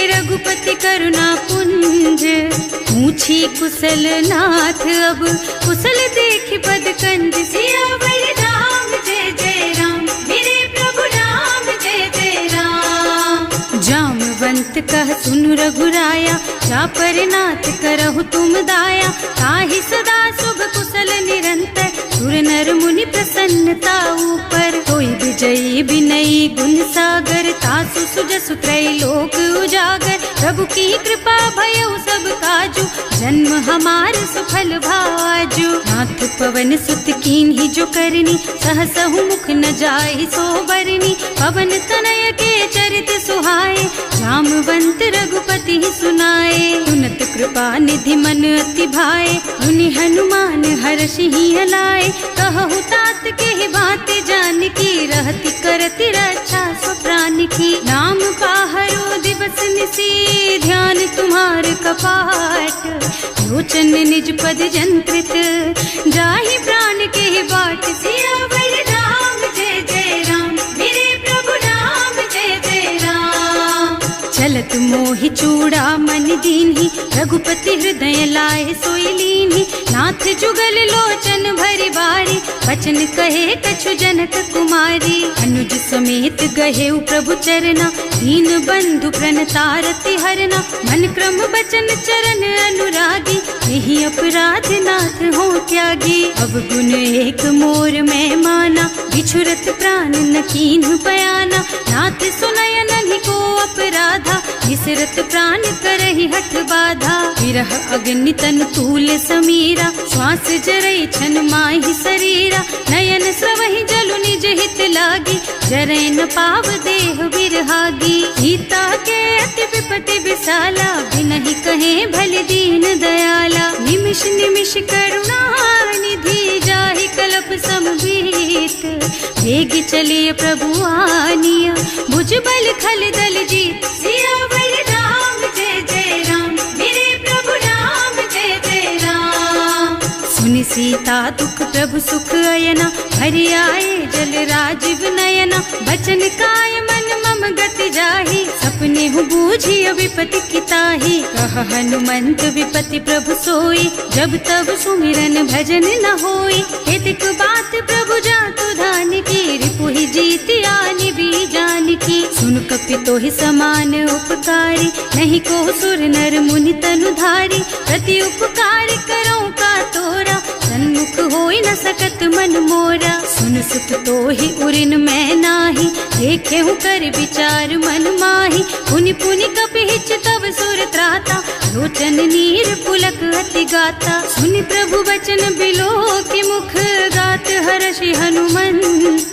रघुपति करुणा पुंज। पूछी कुशल नाथ अब, कुशल देखि पद कंज। सियावर राम जय जय राम, मेरे प्रभु राम जय जय राम। जामवंत कह सुनु रघुराया, जा पर नाथ करहु तुम दाया। ताहि सदा शुभ कुशल निरंतर, सुर नर मुनि प्रसन्नता ऊपर। कोई विजयी विनयी गुण सागर, तासु सुजसु त्रैलोक उजागर। प्रभु की कृपा भयउ सब काजू, जन्म हमार सुफल भाजू। नाथ पवन सुत कीन्ही जो करनी, सहसहु मुख न जाहि सो बरनी। पवन तनय के चरित सुहाए, जामवंत रघुपति सुनाए। सुनत कृपा निधि मन अति भाए, मुनि हनुमान हर्षि हलाए। कहु तात के बात जानकी, रहति करति रक्षा सो प्राण की। नाम पाहरो दिवस निसी, ध्यान तुम्हार कपाट। लोचन निज पद जंत्रित, जाहि प्राण के बाट। सियावर राम जय जय राम, मेरे प्रभु राम जय जय राम। चलत मोहि चूड़ा मन दीन्ही, रघुपति हृदय लाए सोई लीन्ही। नाथ जुगल लोचन भरि बारी, बचन कहे कछु जनक कुमारी। अनुज समेत गहेउ प्रभु चरना, दीन बंधु प्रणतारति हरना। मन क्रम बचन चरण अनुरागी, यही अपराध नाथ हो त्यागी। अब गुण एक मोर में माना, बिछुरत प्राण न कीन्हु बयाना। नाथ सुनय नन्हि को अपराधा, निसरत प्राण करहि हठ बाधा। विरह अग्नि तन तूल समीरा, श्वास जरई छन माहि शरीरा। नयन स्रवहि जलु निज हित लागी, जरै न पाव देह बिरहागी। सीता के अति विपति विशाला, बिनहि कहे भल दीन दयाला। निमिष निमिष करुणा निधि, जाहि कल्प समबीत। वेग चलिए प्रभु आनिया, भुज बल खल दल जीत। सियावर राम जय जय राम, मेरे प्रभु राम जय जय राम। सुनि सीता दुख प्रभु सुख अयना, हरि आए जल राजीव नयना। बचन काय मन मम गति जाहि, सपने हु बूझिय विपति किताहि। कह हनुमंत विपति प्रभु सोई, जब तब सुमिरन भजन न होई। हेतिक बात प्रभु जातु धान की, रिपुहि जीति आनि भी जान की। सुन कपि तोहि समान उपकारी, नहीं को सुर नर मुनि तनुधारी। प्रति उपकार करऊं का तोरा, सन्मुख होई न सकत मन मोरा। सुन सुत तोहि उरिन मैं नाही, देखे हूँ कर विचार मन माही। पुनि पुनि कपि हिच तब सुर त्राता, लोचन नीर पुलक अति गाता। सुनि प्रभु वचन बिलो की मुख, गात हर्षि हनुमंत।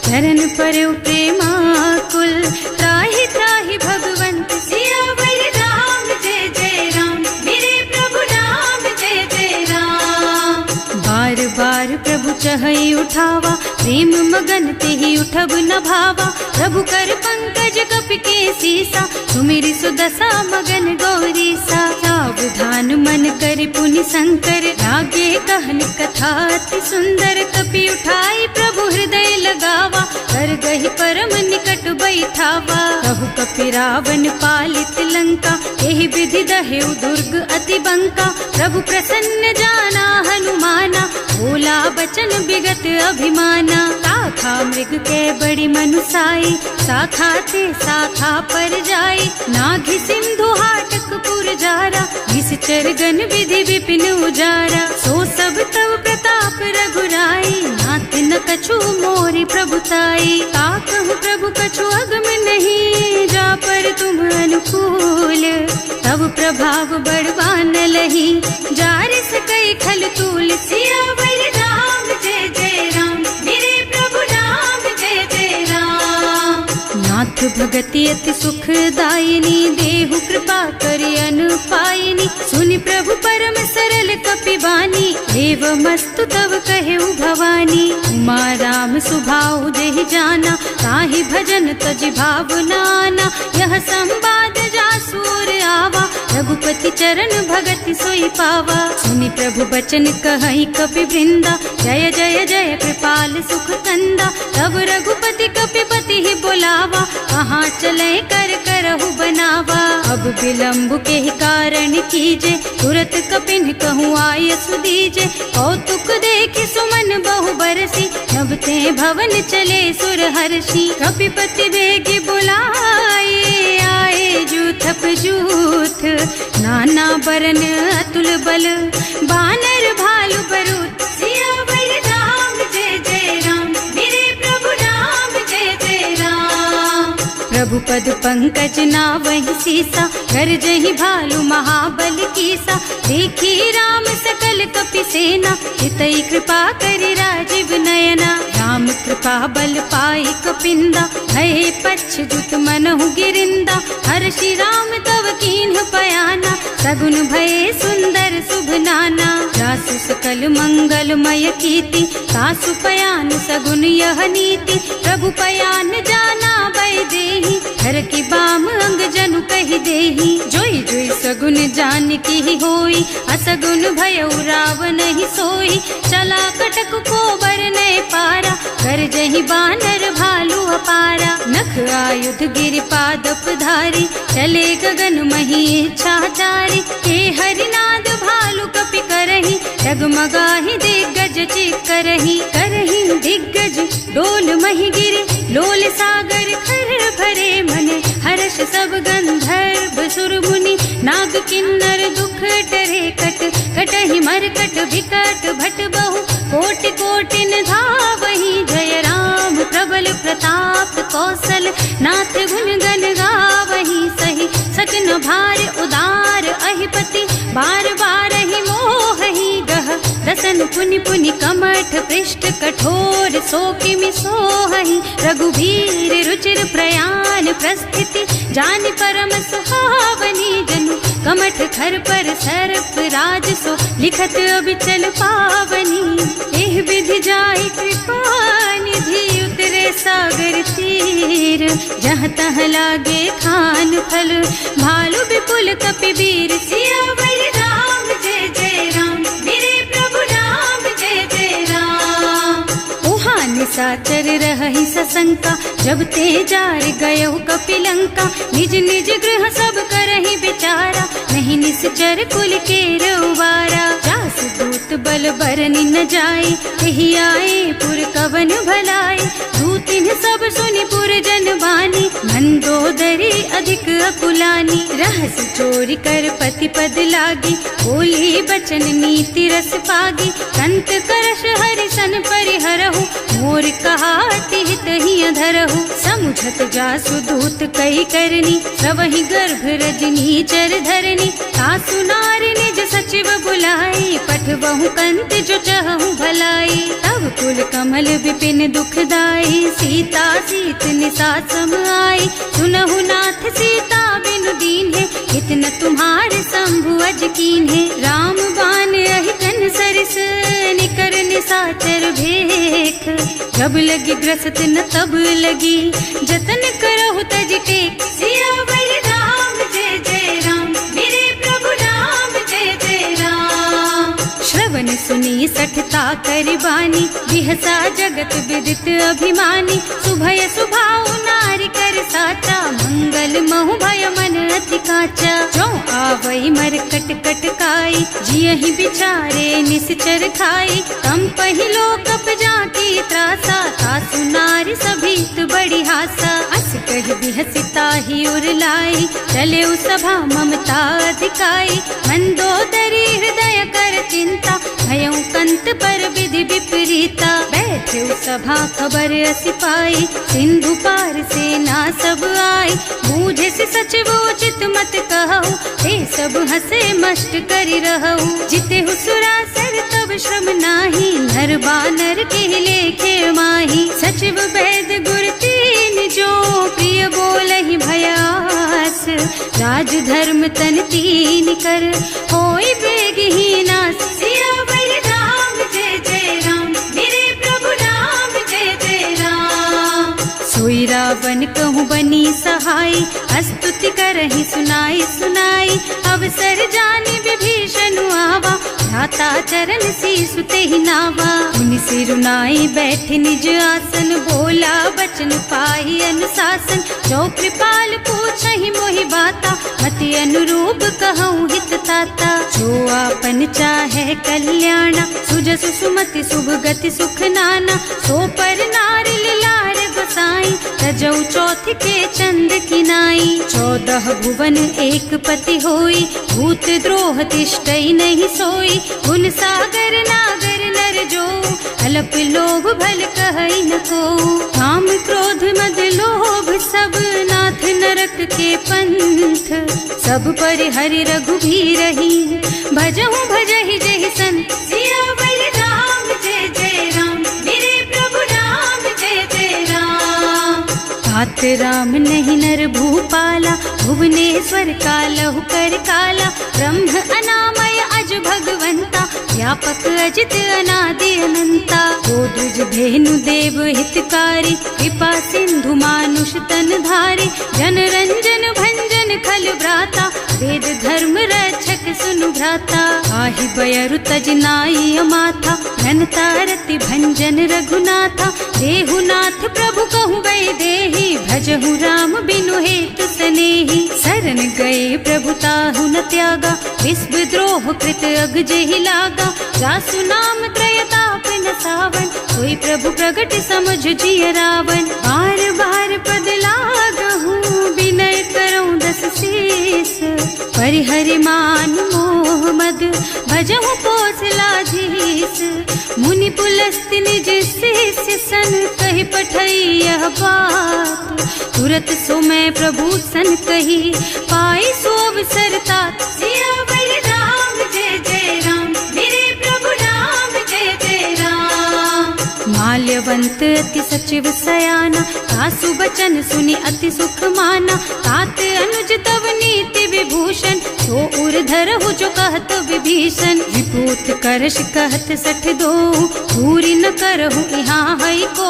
चरण परउ प्रेमाकुल, त्राहि त्राहि भगवंत। सियावर राम जय जय राम, मेरे प्रभु राम जय जय राम। बार बार प्रभु चहई उठावा, प्रेम मगन तेहि उठब न भावा। प्रभु कर पंकज कपि के सीसा, सुमिरि सुदशा मगन गौरीसा। सावधान मन करि पुनि शंकर, लागे कहन कथा अति सुंदर। कपि उठाई प्रभु हृदय लगावा, कर गहि परम निकट बैठावा। कहु कपि रावण पालित लंका, एहि विधि दहेउ दुर्ग अति बंका। प्रभु प्रसन्न जाना हनुमाना, बोला बचन विगत अभिमाना। शाखा मृग के बड़ी मनुसाई, शाखा ते शाखा पर जाई। नाघि सिंधु हाटक पुर जारा, निश्चर गण विधि विपिन उजारा। सो सब तव प्रताप रघुराई, नाथ न कछु मोरि प्रभुताई। ताकहु प्रभु कछु अगम नहीं, जा पर तुम अनुकूल। तब प्रभाव बड़वान लही, जार सकई खल तूल। सियावर राम जय जय राम, मेरे प्रभु राम जय जय राम। नाथ भगति अति सुखदायिनी, देहु कृपा करि अनुपायिनी। सुनि प्रभु परम सरल कपि बानी, एवं मस्तु तव कहेउ भवानी। उमा राम सुभाउ जेहि जाना, ताहि भजन तजि भावनाना, यह संवाद जासूर आवा, रघुपति चरण भगति सोई पावा। सुनि प्रभु बचन कहई कपि वृंदा, जय जय जय कृपाल सुख कंदा। तब रघुपति कपिपति ही बोलावा, कहाँ चले कर करहु बनावा। अब विलम्ब के ही कारण कीजे, तुरत कपिन कहूँ आय सुदीजे। कौतुक देखि सुमन बहु बरसी, नभ ते भवन चले सुर हर्षि। कपिपति बेगी बुलाए, आए जूथप जूथ, नाना बरन अतुल बल, बानर भालु बरूथ। सियावर राम जय जय राम, मेरे प्रभु राम जय जय राम। प्रभु पद पंकज नावहि सीसा, गरजहि भालु महाबल कीसा। देखी राम सकल कपि सेना, हितई कृपा करि राजीव नयना। राम कृपा बल पाई कपिंदा, भये पच्छजुत मनहु गिरिंदा। हर्षि राम तव कीन्ह पयाना, सगुन भये सुंदर शुभ नाना। जासु सकल मंगलमय कीर्ति, तासु पयान सगुन यह नीति। प्रभु पयान जाना भय देहि, हर की बाम अंग जनु कहि देहि। जोई जोई सगुन जान की ही होई, असगुन भयउ रावण ही सोई। चला कटक को बरनय पारा, कर जहि बानर भालु अपारा। नख आयुध गिरिपादप धारी, चले गगन मही इच्छाचारी। हे हरिनाद भालु कपि करहि, डगमगाहि दिग्गज चित करहि। करहि दिग्गज डोल मही गिरे, लोल सागर खर भरे मने। हर्ष सब गंधर्व सुर मुनि, नाग किन्नर दुख डरे कट। कटहि मरकट विकट भट बहु, कोटि कोटिन धावहि। जय राम प्रबल प्रताप कौशल, नाथ गुण गण गावहि। सही सचन भार उदार अहिपति, बार बार ही मोहि गह। दसन पुनि पुनि कमठ पृष्ठ, कठोर सो किमि सोहहि। रघुवीर रुचिर प्रयाण प्रस्थिति, जानि परम सुहावनी। जनु कमठ खर पर सर्प राज सो, लिखत अबिचल पावनी। एह विधि जाय कृपा निधि, उतरे सागर तीर। जहाँ तहाँ लागे खान फल, भालु विपुल कपि वीर। सियावर राम जय जय राम, मेरे प्रभु राम जय जय राम। उहाँ निशाचर रहहि सशंका, जब ते जार गयो कपिलंका। निज निज गृह सब करहि विचारा, नहीं निश्चर कुल के रउवारा। जासु दूत बल बरनि न जाई, तेहि आए पुर कवन भलाई। दूतिन सब सुनि पुर जन बानी, मंदोदरी अधिक अकुलानी। रहस चोरी कर पति पद लागी, बोली बचन नीति रस पागी। कंत करश हरिसन परिहरहु, मोर कहाति हित ही अधरहु। समुझत जासु दूत कही करनी, सबहि गर्भ रजनी चर धरनी। सासु नार निज सचिव बुलाई, पठबहु कंत जो चहु भलाई। तब कुल कमल विपिन दुखदाई, सीता सीत निसा सम आई। सुनहु नाथ सीता बिनु दीन्हे, कितना तुम्हार शंभु अज कीन्हे। राम बान अहितन सरिस, निकर निसाचर भेख। जब लगी ग्रसत न तब लगी, जतन करहु तज टेक। सियावर राम जय जय राम, मेरे प्रभु राम जय जय राम। श्रवण सुनी सठता करिबानी, बिहसा जगत विदित अभिमानी। सुभय सुभाउ नारी कर साचा, मंगल महु भय मन अति काचा। जो आवई मरकट कटकाई, जियहि बिचारे निश्चर खाई। कम पहिलो कप जाकी त्रासा, तासु नारी सभीत बड़ी हासा। अस कहि बिहसिता ही उरलाई, चले सभा ममता अधिकाई। मंदोदरी हृदय कर चिंता, भयउ कंत पर विधि विपरीता। बैठे सभा खबर असी पाई, सिंधु पार सेना सब आई। बूझे से सचिव उचित मत कहु, ते सब हसे मस्त करि रहु। जिते हुसुरासर तब श्रम नाही, नर बानर के लेखे माही। सचिव वैद गुर तीन जो, प्रिय बोलहि भयास। राज धर्म तन तीन कर, होई बेगहि नास। सियावर राम जय जय राम, मेरे प्रभु राम जय जय राम। सोई सुनाई, अवसर जानी विभीषण आवा, भ्राता चरण शीसु तेहि नावा। मुनि सिरुनाई बैठ निज आसन, बोला बचन पाहि अनुशासन। जो कृपाल पूछहि मोहि बाता, मति अनुरूप कहूँ हित ताता। जो आपन चाहे कल्याणा, सुजसु सुमति शुभ गति सुख नाना। सो पर नारि लार बसाई, तजौ चौथ के चंद किनाई। 14 भुवन एक पति होई, भूत द्रोह तिष्ठई नहीं सोई। गुण सागर नागर नर जो, अल्प लोभ भल कहई न को। काम क्रोध मद लोभ सब, नाथ नरक के पंथ। सब पर हरि रघुबीरहि, भजहु भजहि जहि संत। सियावर राम जय जय राम, मेरे प्रभु राम जय जय राम। तात राम नहीं नर भूपाला, भुवनेश्वर कालहु कर काला। ब्रह्म अनामय अज भगवंता, व्यापक अजित अनादि अनंता। गोदुज धेनु देव हितकारी, कृपा सिंधु मानुष तन धारी। जन रंजन भंजन खल भ्राता, वेद धर्म रक्षक सुनु भ्राता। आहि बयरु तज नाई अमाथा, घनता रति भंजन रघुनाथा। देहुनाथ प्रभु कहु गए देहि, भजहु राम बिनु हेतु सनेहि। शरण गए प्रभु ताहु न त्यागा, विश्व द्रोह कृत अग जेहि लागा। जासु नाम त्रयताप न सावन, सोई प्रभु प्रगट समुझ जिय रावण। बार बार पद लागहु, विनय करऊं दस शीस। परिहरि मान मोह मद, भजहु कौशलाधीश। मुनि पुलस्त निज शिष्य सन, कहि पठई यह बात। तुरत सो मैं प्रभु सन कही, पाई सो अवसर तात। सियावर राम जय जय राम, मेरे प्रभु राम जय जय राम। माल्यवंत अति सचिव सयाना, तासु बचन सुनि अति सुख माना। तात अनुज तव नीति विभूषण, सो उर धरहु जो कहत विभीषण। विपूत करश कहत 62, पूरी न करहु यहाँ हई को।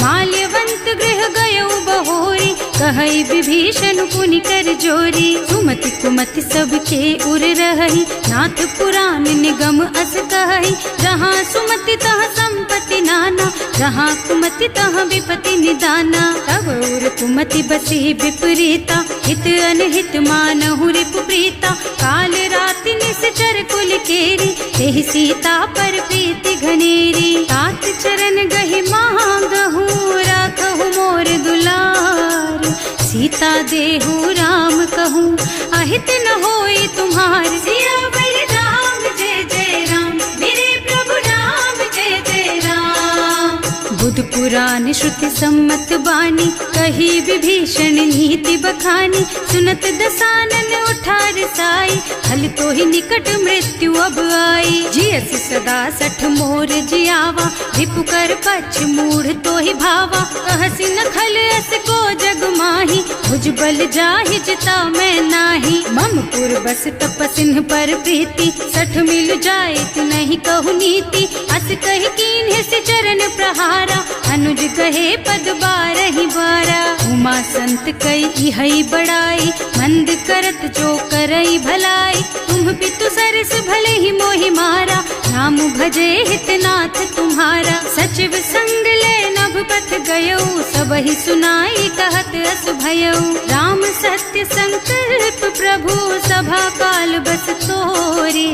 माल्यवंत गृह गयौ बहोरी, कहई विभीषण पुनि कर जोरी। सुमति कुमति सबके उर रहई, नाथ पुराण निगम अस कहई। जहाँ सुमति तहाँ संपत्ति नाना, जहाँ कुमति तहाँ विपत्ति निदाना। तब उर कुमति बसी विपरीता, हित अनहित मानहु रिपु प्रीता। काल राति निश्चर कुल केरी, तेहि सीता पर प्रीति घनेरी। तात चरण गहि मांगहु, राखहु मोर दुलार। सीता देहु राम कहूँ, अहित न होई तुम्हार। सियावर राम जय जय राम, मेरे प्रभु राम जय जय राम। बुध पुराण श्रुति सम्मत बानी, कही विभीषण नीति बखानी। सुनत दसानन उठा रसाई, हल तो ही निकट मृत्यु अब आई। जियसि सदा 60 मोर जियावा, रिपु कर पक्ष मूढ़ तो ही भावा। कहसि न खल अस को जग माही, भुज बल जाहि जिता मैं नाही। मम पुर बस तपसिन्ह पर प्रीति, 60 मिल जाए नहीं कहु नीति। अस कहि कीन्ह से चरण प्रहारा, अनुज कहे पद 12 बारा। उमा संत कई हई बड़ाई, मंद करत जो करई भलाई। तुम पितु सरस भले ही मोहि मारा, राम भजे हितनाथ तुम्हारा। सचिव संग ले नभ पथ गयो, सबहि सुनाई कहत अस भयो। राम सत्य संकल्प प्रभु, सभा काल बस तोरे।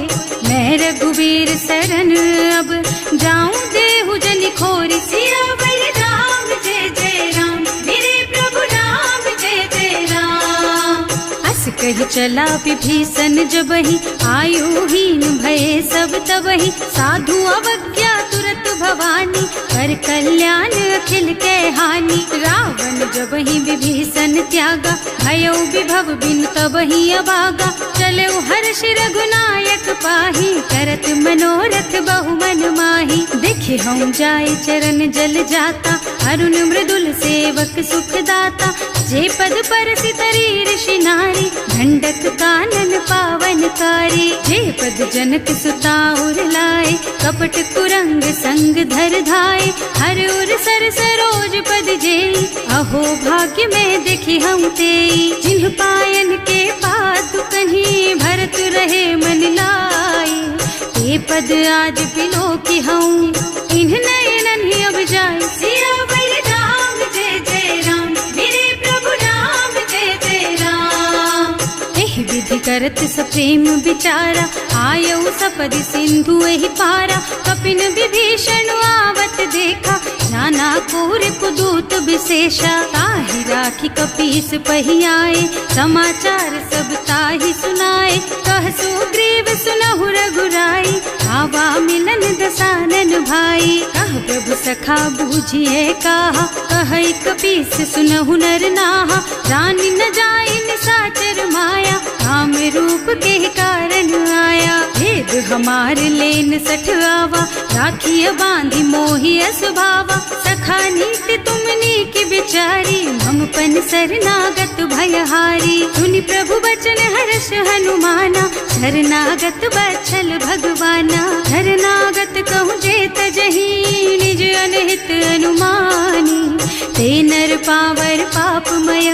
मैं रघुवीर शरण अब, जाऊं देहु जनि खोरी। सियावर राम जय जय राम, मेरे प्रभु राम जय जय राम। अस कहि चला विभीषण जबहि, आयुहीन भये सब तबहि। साधु अवज्ञा तुरत भवानी, कर कल्याण अखिल के हानि। रावण जबहि विभीषण त्यागा, भयो विभव बिनु तबहि अभागा। चलऊ हर्ष रघुनायक पाहि, करत मनोरथ बहु मन माहि। देखे हम जाय चरण जल जाता, अरुण मृदुल सेवक सुख दाता। जे पद परसि तरी ऋषि नारी, ढंडक कानन पावनकारी। जे पद जनक सुता उर लाए, कपट कुरंग संग धर धाय। हर उर सर सरोज पद जेई, अहो भाग्य में देखी हम तेई। जिन्ह पायन के पादुक रहे मन लाई। ये पद आज बिलो की हूँ इन नयनन ही अब जाए। सियावर राम जय जय राम, मेरे प्रभु राम जय जय राम। एह विधि करत सप्रेम विचारा, आयऊ सपद सिंधु एहि पारा। कपिन विभीषण आवत देखा, नाना कोर पुदूत विशेषा। ताहि राखी कपीस पही आए, समाचार सब ताहि सुनाए। कह सुग्रीव सुनहु रघुराई, आवा मिलन दसानन भाई। कह प्रभु सखा बूझिए कहा, कह कपीस सुनहु नर नाहा। रानी न जाए निशाचर माया, काम रूप के कारण आया। भेद हमार लेन सठ आवा, राखिय बांधी मोहि स्वभावा। सखा नीति तुमनी की बिचारी, हम पन शरणागत भयहारी। सुनि प्रभु बचन हर्ष हनुमाना, शरणागत बच्छल भगवाना। शरणागत कहूँ जेत जही, निज अनहित अनुमानी। ते नर पावर पापमय,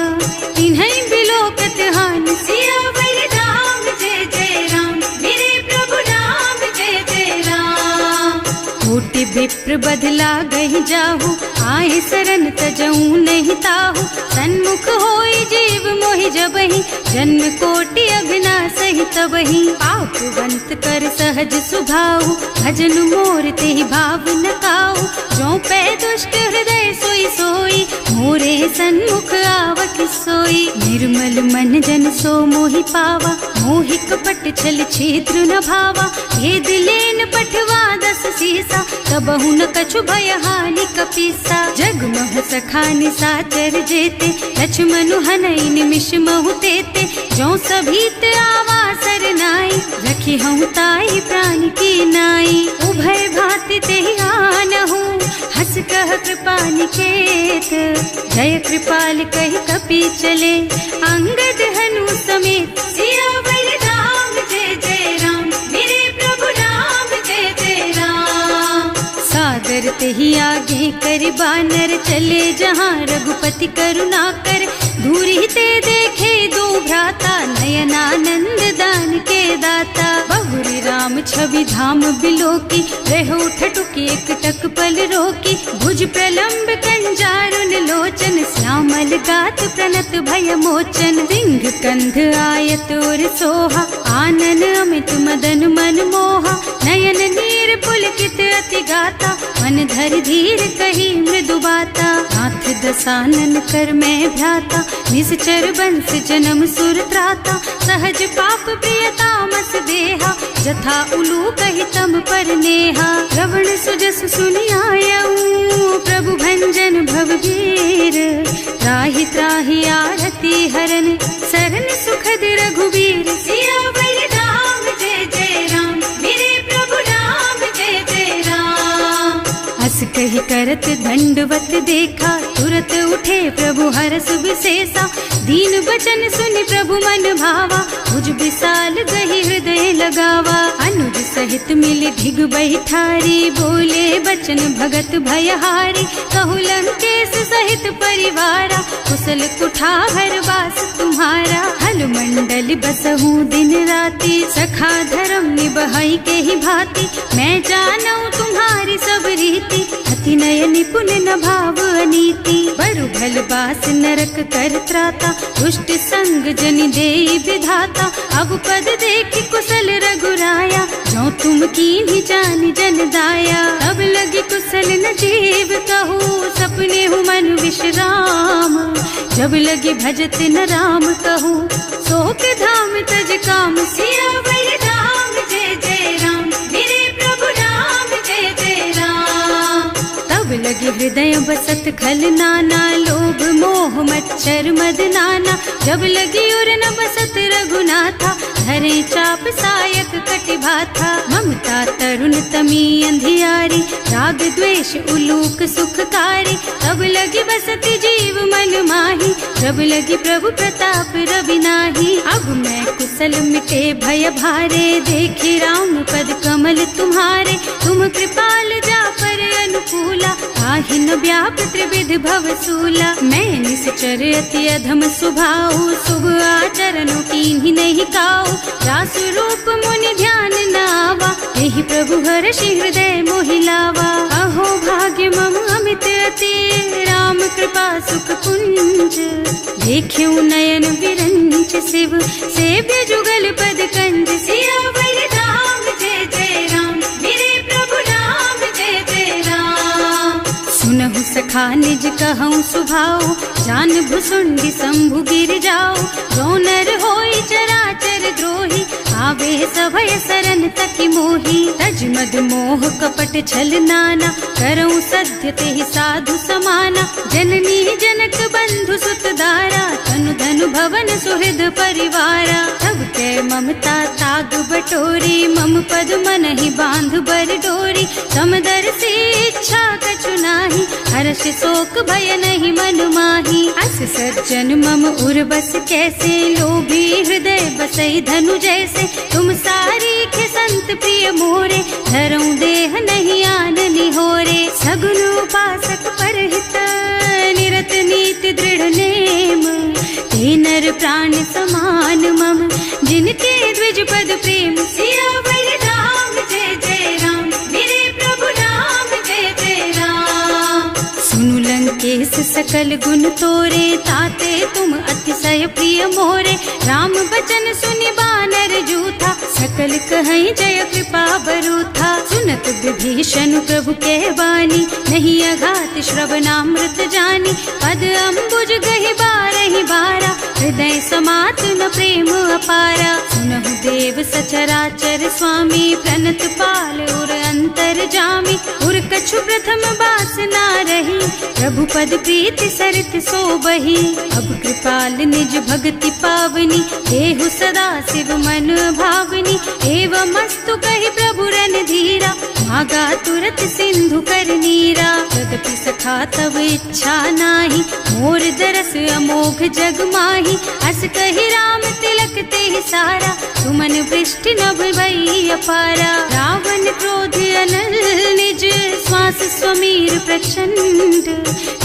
तिन्है बिलोकत हानि। सियावर राम जय जय राम, मेरे प्रभु राम जय जय राम। कोटि विप्र बदला गहि जाहु, आए शरण तजऊ नहीं ताहु। सन्मुख होई जीव मोहि जबहि, जन्म कोटि अघना सहि तबहि। पापवंत कर सहज सुभाऊ, भजन मोर तेहि भाव न काऊ। जो पै दुष्ट हृदय सोई सोई, मोरे सन्मुख आवत सोई। निर्मल मन जन सो मोहि पावा, मोहि कपट छल छिद्र न भावा। भेद लेन पठवा दस सीसा, तबहु न कछु भय हानि कपीसा। जगमोह सखा निशाचर जेते, लक्ष्मण हनई निमिष महु तेते। जो सभीत आवा सरनाई, रखी हूँ ताई प्राण की नाई। उभय भांति तेहि आनहु, हस कह कृपा निकेत। जय कृपाल कहि कपि चले, अंगद हनु समेत। सियावर राम जय जय राम, मेरे प्रभु राम जय जय राम। सादर तेहि आगे कर बानर, चले जहाँ रघुपति करुणा कर। दूरी ते देखे दो भ्राता, नयनानंद दान के दाता। बहुरी राम छवि धाम बिलोकी, रहो ठटुकी एक टक पल रोकी। भुज प्रलंब कंजारुन लोचन, श्यामल गात प्रणत भय मोचन। सिंह कंध आयत और सोहा, आनन अमित मदन मन मोहा। नयन नीर पुलकित अति गाता, मन धर धीर कही मृदु बाता। नाथ दसानन कर मैं भ्राता, निश्चर बंस जन्म सुर त्राता। सहज पाप प्रिय तामस देहा, जथा उलू कहि तम पर नेहा। श्रवण सुजस सुनि आयऊ, प्रभु भंजन भवभीर। त्राहि त्राहि आरती हरन, सरन सुखद रघुबीर। सियावर राम जय जय राम, मेरे प्रभु राम जय जय राम। हस कहि करत दंडवत देखा, तुरत उठे प्रभु हरस विशेषा। दीन बचन सुनि प्रभु मन भावा, भुज विशाल गहि हृदय लगावा। अनुज सहित मिल ढिग बैठारी, बोले बचन भगत भयहारी। कहु लंकेश सहित परिवारा, कुशल कुठार वास तुम्हारा। हल मंडल बसहु दिन राति, सखा धर्म निबहई के ही भांति। मैं जानऊ तुम्हारी सब रीति, अति नय निपुण न भाव अनीति। बरु भल बास नरक कर त्राता, दुष्ट संग जनि देई विधाता। अब पद देखि कुशल रघुराया, जो तुम कीन्ही जानि जन दाया। तब लगी कुशल न जीव कहू, सपने हूँ मन विश्राम। जब लगी भजत न राम कहूँ, शोक धाम तज काम। सियावर राम जय जय राम, मेरे प्रभु राम जय जय राम। तब लगी हृदय बसत खल नाना, लोभ मोह मच्छर मद नाना। जब लगी उर न बसत रघुनाथा, धरे चाप सायक कटि भाथा। ममता तरुण तमी अंधियारी, राग द्वेष उलूक सुखकारी। तब लगी बसती जीव मन माही, जब लगी प्रभु प्रताप रवि नाही। अब मैं कुशल मिटे भय भारे, देखी राम पद कमल तुम्हारे। तुम कृपाल जा पर अनुकूला, आहि जाहि न व्याप त्रिविध भव सूला। मैं निश्चर अति अधम स्वभाव, शुभ आचरणों कीन्ही नहीं काऊ। रास रूप मुनि ध्यान न आवा, यही प्रभु हर्षि हृदय मोहि लावा। अहो भाग्य मम अमित अति, राम कृपा सुख कुंज। देख्यऊ नयन विरंच शिव, सेव्य जुगल पद कंज। सियावर राम जय जय राम, मेरे प्रभु राम जय जय राम। सुनहु सखा निज कहऊँ सुभाऊ, जान भुसुंडी शंभु गिर जाओ। गौनर होई चराचर द्रोही, आवे सभय सरन तकी मोही। तज मद मोह कपट छल नाना, करऊँ सत्य तेहि साधु समाना। जननी जनक बंधु सुत दारा, तनु धनु भवन सुहृद परिवारा। तब कै ममता ताग बटोरी, मम पद मनहि बांध बर डोरी। समदर से इच्छा कछु नाही, हर्ष शोक भय नहीं मन माही। अस सज्जन मम उर बस कैसे, लोभी हृदय बसई धनु जैसे। तुम सारीखे संत प्रिय मोरे, धरऊं देह नहीं आन निहोरे। सगुन उपासक परहित, निरत नीति दृढ़ नेम। ते नर प्राण समान मम, जिनके द्विज पद प्रेम। सियावर राम जय जय राम, मेरे प्रभु राम जय जय राम। सुनु लंकेश सकल गुण तोरे, ताते तुम अतिशय प्रिय मोरे। राम बचन सुनि बानर जूथा, सकल कहई जय कृपा बरूथा। सुनत विभीषण प्रभु कह बानी, नहीं अघात श्रवणामृत जानी। पद अम्बुज गहि बारहि बारा, हृदय समात न प्रेम अपारा। सुनहु देव सचराचर स्वामी, प्रणत पाल उर अंतर जामी। उर कछु प्रथम बासना रही, प्रभु पद प्रीति सरित सोबही। अब कृपाल निज भक्ति पावनी, देहु सदा शिव मन भावनी। एवं मस्तु कहि प्रभु रन धीरा, मागा तुरत सिंधु कर नीरा। तदपि सखा तब इच्छा नाही, मोर दरस अमोघ जग माही। अस कहि राम तिलक तेहि सारा, सुमन वृष्टि नभ भई अपारा। रावण क्रोध अनल निज, श्वास स्वमीर प्रचंड।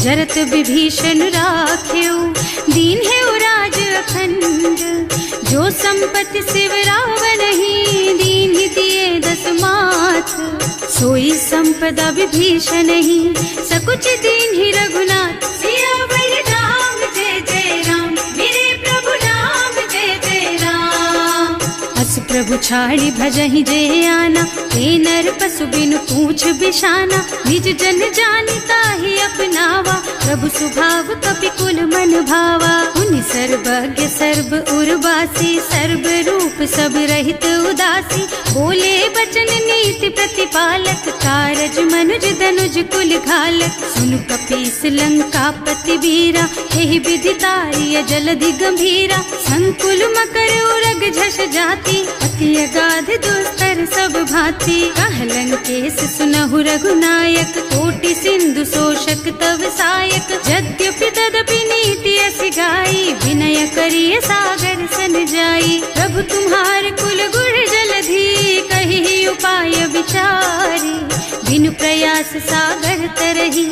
जरत विभीषण राख्यो, दीन है राज अखंड। जो संपत्ति शिव रावण ही, दीन ही दिए दस माथ। सोई संपदा विभीषण ही, सकुच दीन ही रघुनाथ। सियावर राम जय जय राम, मेरे प्रभु राम जय जय राम। अस प्रभु छाड़ी भजहि जे आना, ते नर पशु बिनु पूछ बिशाना। निज जन जानि ताहि अपनावा, प्रभु स्वभाव कपिकुल मन भावा। उनि सर्वज्ञ सर्व उर्वासी, सर्व रूप सब रहित उदासी। बोले बचन नीति प्रतिपालक, कारज मनुज धनुज कुल घालक। सुनु कपीस लंकापति वीरा, यही विधि तारिय जलधि गंभीरा। संकुल मकर उरग झष जाति, अति अगाध दुस्तर सब भांति। कह लंकेश सुनहु रघुनायक, कोटि सिंधु शोषक तव सायक। यद्यपि तदपि नीति अस गाई, विनय करिय सागर सन जाई। प्रभु तुम्हार कुल गुण जलधि, कहि उपाय विचारी। बिनु प्रयास सागर तरही,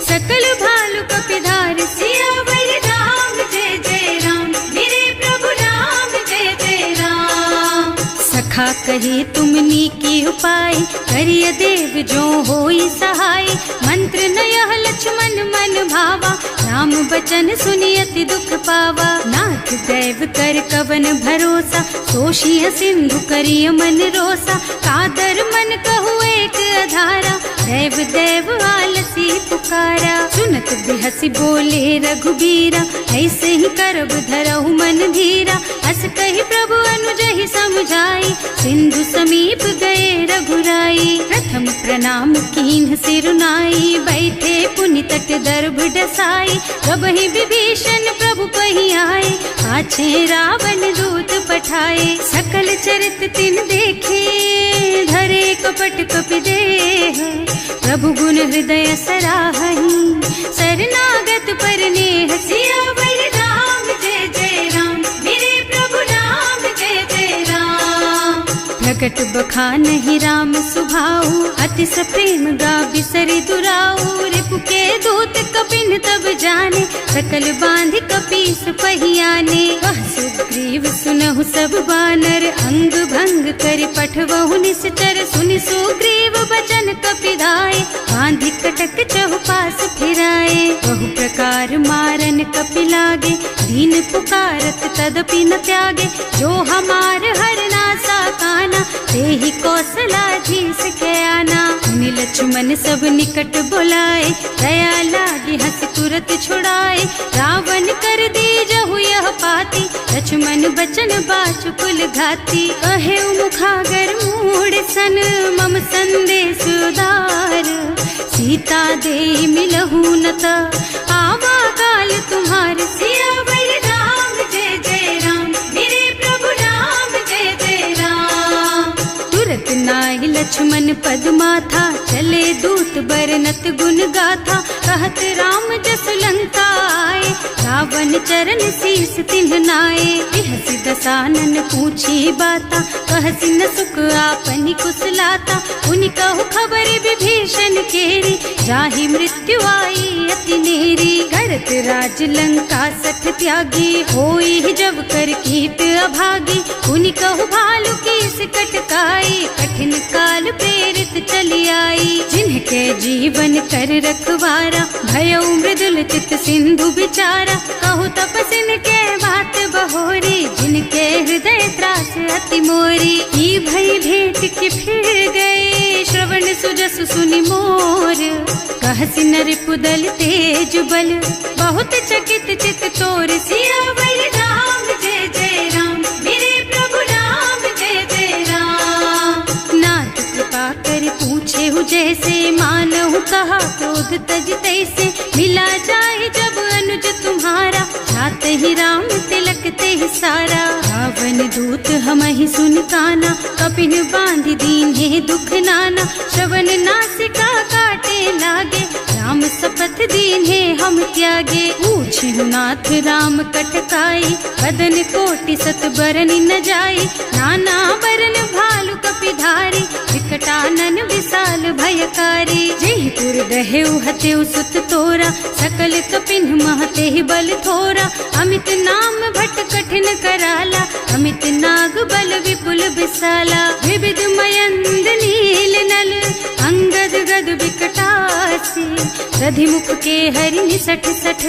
सकल भालु कपिधार। सियावर राम जय जय राम, मेरे प्रभु राम जय जय राम। सखा कही तुमनी की उपाय, करिय देव जो होई सहाय। मंत्र नयह लक्ष्मण मन भावा, राम बचन सुनि अति दुख पावा। नाथ दैव कर कवन भरोसा, सोषिय सिंधु करिय मन रोसा। कादर मन कहु एक अधारा, दैव दैव आलसी पुकारा। सुनत बिहसी बोले रघुबीरा, ऐसे ही करब धरहु मन धीरा। अस कहि प्रभु अनुजहि समझाई, सिंधु समीप गए रघुराई। प्रथम प्रणाम कीन्ह सिरुनाई, बैठे पुनि तट दर्भ डसाई। कबहि विभीषण प्रभु पहि आए, पाछे रावण दूत पठाए। सकल चरित तिन देखे, धरे कपट कपि देह। प्रभु गुण हृदय सराहहि, शरणागत पर नेह। सियावर राम जय जय राम, मेरे प्रभु राम जय जय राम। प्रगट बखानहि राम सुभाऊ, अति सप्रेम गा बिसरि दुराऊ। रिपु के दूत कपिन तब जाने, सकल बांध कपीस पहियाने। वह सुग्रीव सुनहु सब बानर, अंग भंग कर पठवहु निश्चर। सुनि सुग्रीव बचन कपिधाय, बांधि कटक चहुपास फिराए। बहु प्रकार मारन कपि लागे, दीन पुकारत तदपि न त्यागे। जो हमार हरना सा काना, तेहि कौशलाधीश के आना। मुनि लक्ष्मण सब निकट बुलाए, दया लागी हंस तुरत छुड़ाए। रावण कर दीजहु यह पाती, लक्ष्मण बचन बाचु कुल घाती। कहे मुखागर मूढ़ सन, मम संदेश उदार। सीता दे मिलहु न त, आवा काल तुम्हार। सियावर राम जय जय राम, मेरे प्रभु राम जय जय राम। तुरत नाहि लक्ष्मण पद माथा, चले दूत बरनत गुण गाथा। कहत राम जसु लंका आए, रावण चरण शीस तिन्ह नाए। बिहसि दसानन पूछी बाता, कहसि न सुख आपनि कुशलाता। उनि कहु खबर विभीषण केरी, जाहि मृत्यु आई अति नेरी। करत राज लंका सठ त्यागी, होई जब कर कीट अभागी। उनि कहु भालु कीस कटकाई, कठिन काल प्रेरित चली आई। जिनके जीवन कर रखवारा, भयउ मृदुल चित सिंधु बिचारा। कहु तपसिन के बात बहोरी, जिनके हृदय त्रास अति मोरी। ई भई भेंट कि फिर गए, श्रवण सुजस सुनि मोर। कहसि नरिपु दल तेज बल, बहुत चकित चित तोर। सियावर राम जय जय राम, मेरे प्रभु राम जय जय राम। नाथ कृपा कर पूछे हु जैसे, मानहु कहा क्रोध तज तैसे। मिला जाए जब अनुज तुम्हारा, जात ही राम तिलक ते सारा। रावण दूत हमहि सुन काना, कपिन बांधि दीन्हे दुख नाना। श्रवण नासिका काटे लागे, राम शपथ दीन्हे हम त्यागे। पूछहु नाथ राम कटकाई, बदन कोटि सत बरन न जाई। नाना बरन भालु कपिधारी, विकटानन विशाल भयकारी। जेहि पुर दहेउ हतेउ सुत तोरा, सकल कपिन महते बल थोरा। अमित नाम भट कठिन कराला, अमित नाग बल विपुल विशाला। विविध मयंद नील नल, अंगद गद विकटासी। दधिमुख के हरि निसठ सठ,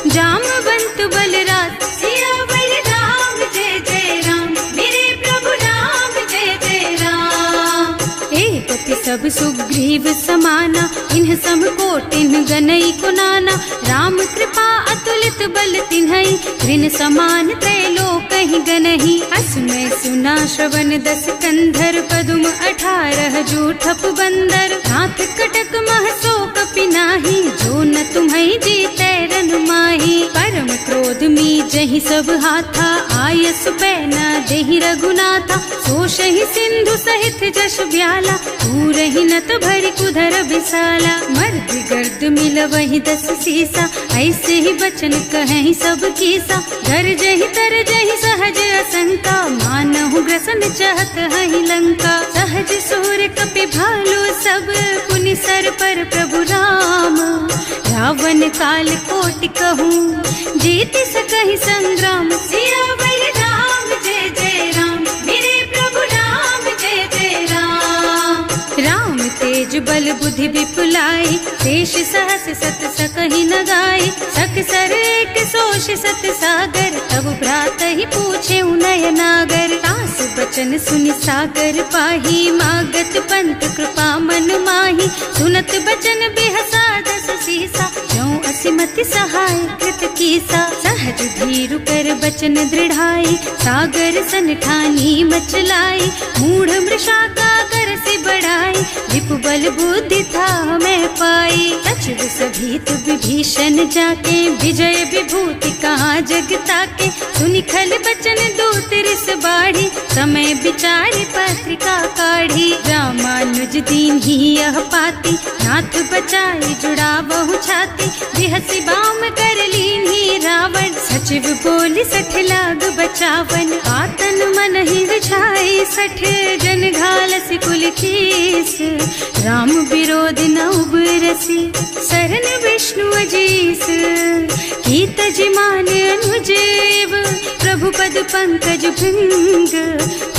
जामवंत बलराज। सियावर राम जय जय राम, मेरे प्रभु राम जय जय राम। एक पति सब सुग्रीव समाना, इन्ह सम कोटिन गनई को नाना। राम कृपा अतुलित बल तिन्हई, ऋण समान त्रैलोकहि गनहि। असमय सुना श्रवण दस कंधर, पदुम 18 जूठप बंदर। नाथ कटक महसो कपि नाही, जो न तुम्हई जीतै रन माही। परम क्रोध मी जहि सब हाथा, आयस पैना देहि रघुनाथा। सोषहि सिंधु सहित जश ब्याला, पूरहि नत भरि कुधर बिसाला। मर्द गर्द मिलवहि 10 सीसा, ऐसे ही बचन कहें सब कीसा। गरजहि तरजहि सहज असंका, मानहु ग्रसन चाहत हहि लंका। सहज सूर कपि भालु सब, पुनि सर पर प्रभु राम। रावण काल कोटि कहूँ, जीत सकहि संग्राम। सियावर राम जय जय राम, मेरे प्रभु राम जय जय राम। राम तेज बल बुद्धि विपुलाई, शेष सहस सत सकहि न गाय। सक सर एक सोष सत सागर, तब भ्रात ही पूछे उनय नागर। तास बचन सुनि सागर पाही, मागत पंत कृपा मन माही। सुनत बचन बिहसा 10 सीसा, ज्यों असिमति सहाय कृत कीसा। सहज धीरु कर बचन दृढ़ाई, सागर सन ठानी मचलाई। मूढ़ मृषा का कर सिब बड़ाई, रिपु बल बुद्धि था मैं पाई। सचिव सभीत विभीषण जाके, विजय विभूति कहाँ जग ताके। सुनि खल बचन दूत रिस बाढ़ी, समय विचारी पत्रिका काढ़ी। रामानुज दीन ही यह पाती, नाथ बचाई जुड़ा बहु छाती। बिहसी बाम कर लीन ही रावण, सचिव बोली 60 लाग बचावन। आतन मन ही रिझाई 60, जन घालसी कुल कीस। राम विरोध न उबरसी, शरण विष्णु अजीस। कीत जिमान अनुजेव, प्रभु पद पंकज भृंग।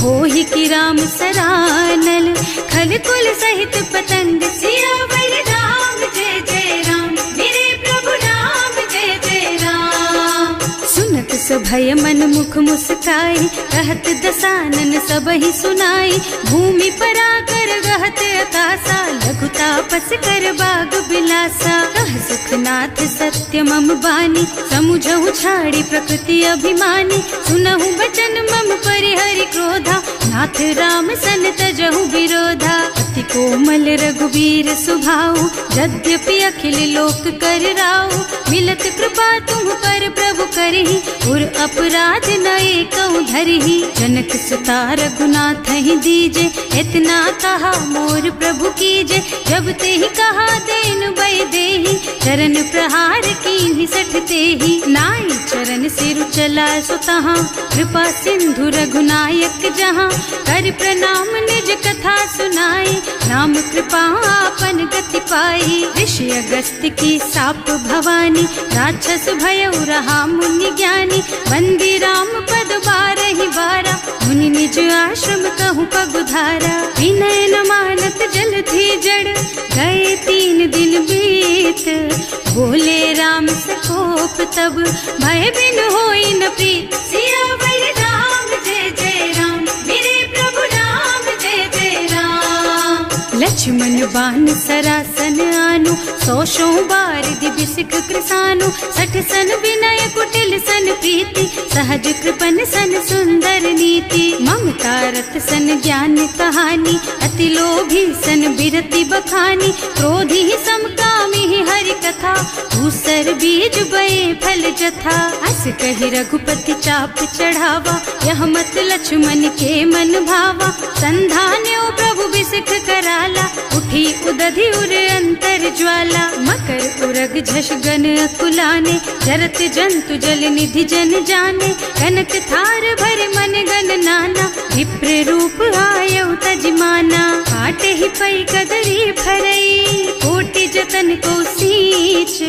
होहि की राम सरानल, खल कुल सहित पतंग। सियावर राम जय जय राम, मेरे प्रभु राम जय जय राम। सुनत सभय मन मुख मुस्काई, कहत दसानन सब ही सुनाई। भूमि पराकर गहत आकाशा, लघु तापस कर बाग बिलासा। कह सुखनाथ सत्य मम बानी, समुझहु छाड़ी प्रकृति अभिमानी। सुनहु बचन मम परिहरि क्रोधा, नाथ राम सन तजहु विरोधा। अति कोमल रघुबीर सुभाऊ, यद्यपि अखिल लोक कर राऊ। मिलत कृपा तुम पर प्रभु करही, उर अपराध न एकहु धरही। जनक सुता रघुनाथ ही दीजे, इतना कहा मोर प्रभु कीजे। जब ते ही कहा देन बय देही, चरण प्रहार कीन्ही 60 तेही। नाई चरण सिरु चला सुतहाँ, कृपा सिंधु रघुनायक जहाँ। कर प्रणाम निज कथा सुनाई, राम कृपा आपन गति पाई। ऋषि अगस्त्य की साप भवानी, राक्षस भयउ रहा मुनि ज्ञानी। बंदी राम पद 12 बारा, मुनि निज आश्रम कहूँ पगुधारा। विनय न मानत जल थी जड़, गए 3 दिन बीत। बोले राम सकोप तब, भय बिन होई न प्रीत। सियावर राम जय जय राम, मेरे प्रभु राम जय जय राम। लक्ष्मण बान सरासन आनु, 100 बार दिव्य सिख कृसानु। 60 सन विनय कुटिल सन प्रीति, सहज कृपन सन सुंदर नीति। ममता रत सन ज्ञान कहानी, अति लोभी सन बिरति बखानी। क्रोधी समकामी हरि कथा, दूसर बीज बये फल जथा। अस कहि रघुपति चाप चढ़ावा, यह मत लक्ष्मण के मन भावा। संधान्यो प्रभु बिसिख कराला, उठी उदधि उर अंतर ज्वाला। मकर उरग झष गन अकुलाने, जरत जंतु जल निधि जन जाने। कनक थार भर मन गन नाना, विप्र रूप आयउ तजमाना। काटे ही पै कदरी भरई, कोटि जतन को सींच।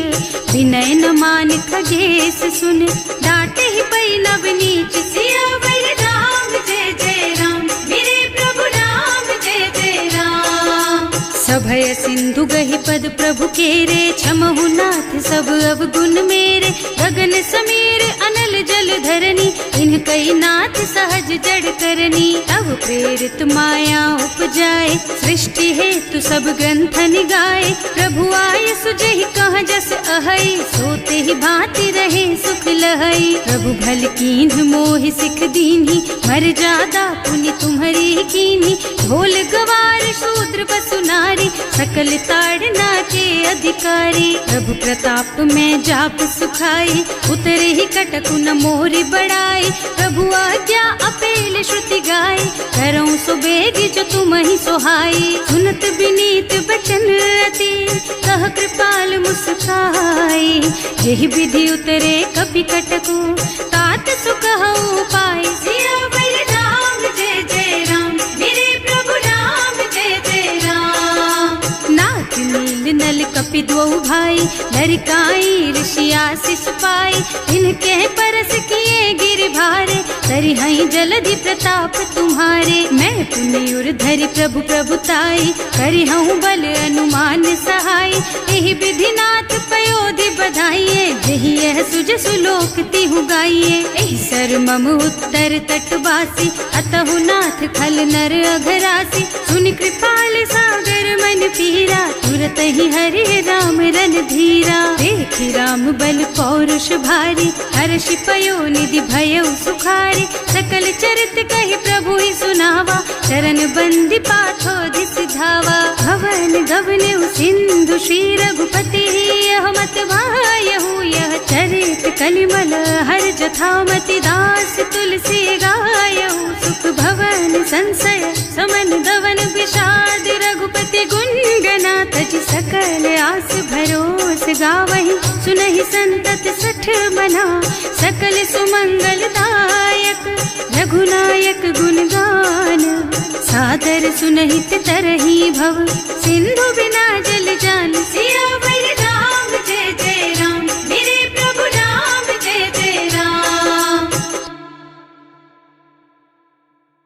विनय न मान खगेश सुन, डांटे ही पै नव नीच। सियावर राम जय जय राम, मेरे प्रभु राम जय जय राम। सभय सिंधु गहि पद प्रभु केरे, क्षमहु नाथ सब अवगुण मेरे। गगन समीर अनल जल धरनी, इन कई नाथ सहज जड़ करनी। तब प्रेरित माया उपजाए, सृष्टि हेतु सब ग्रंथ निगाए। प्रभु आय सुजहि कह जस अहै, सोते ही भांति रहे सुख लहै। प्रभु भल कीन्ह मोहि सिख दीन्ही, मर जादा पुनि तुम्हरी कीन्ही। ढोल गवार शूद्र पशु नारी, सकल ताड़ना के अधिकारी। प्रभु प्रताप में जाप सुखाई, उतरे ही कटकु न मोरि बड़ाई। प्रभु आज्ञा अपेल श्रुति गाय, करऊं सो बेग जो तुम ही सोहाई। सुनत विनीत बचन अति, कह कृपाल मुस्काई। यही विधि उतरे कपि कटकु, तात सुकहु पाई। सियावर राम जय जय राम, मेरे प्रभु राम जय जय राम। नाथ नील नल कपि द्वौ भाई, लरिकाई ऋषि आशीष पाई। इनके परस किए गिर भारे, तरिहै जलधि प्रताप तुम्हारे। मैं पुनि उर धरि प्रभु प्रभुताई, करिहऊँ बल अनुमान सहाय। एहि विधि नाथ पयोधि बधाइए, जेहि यह सुज सुलोक तिहु गाइए। एहि सर मम उत्तर तटवासी, अतहु नाथ खल नर अघरासी। सुनि कृपाल सागर मन पीरा, तुरत तही हरे राम रन धीरा। देखी राम बल पौरुष भारी, हर्षि पयो निधि भयउ सुखारी। सकल चरित कहि प्रभु ही सुनावा, चरण बंदी पाछो दिस धावा। भवन गवनेउ सिंधु श्री रघुपति, यह मत वायहु यह चरित कलिमल हर जथामति। दास तुलसी गायहु सुख भवन संशय समन दवन विषाद। रघुपति गुण गनातज सकल आस भरोस गावहि। सुनहि संतत सठ मना, सकल सुमंगल दायक। रघुनायक गुण गान, सादर सुनहित तरही भव। सिंधु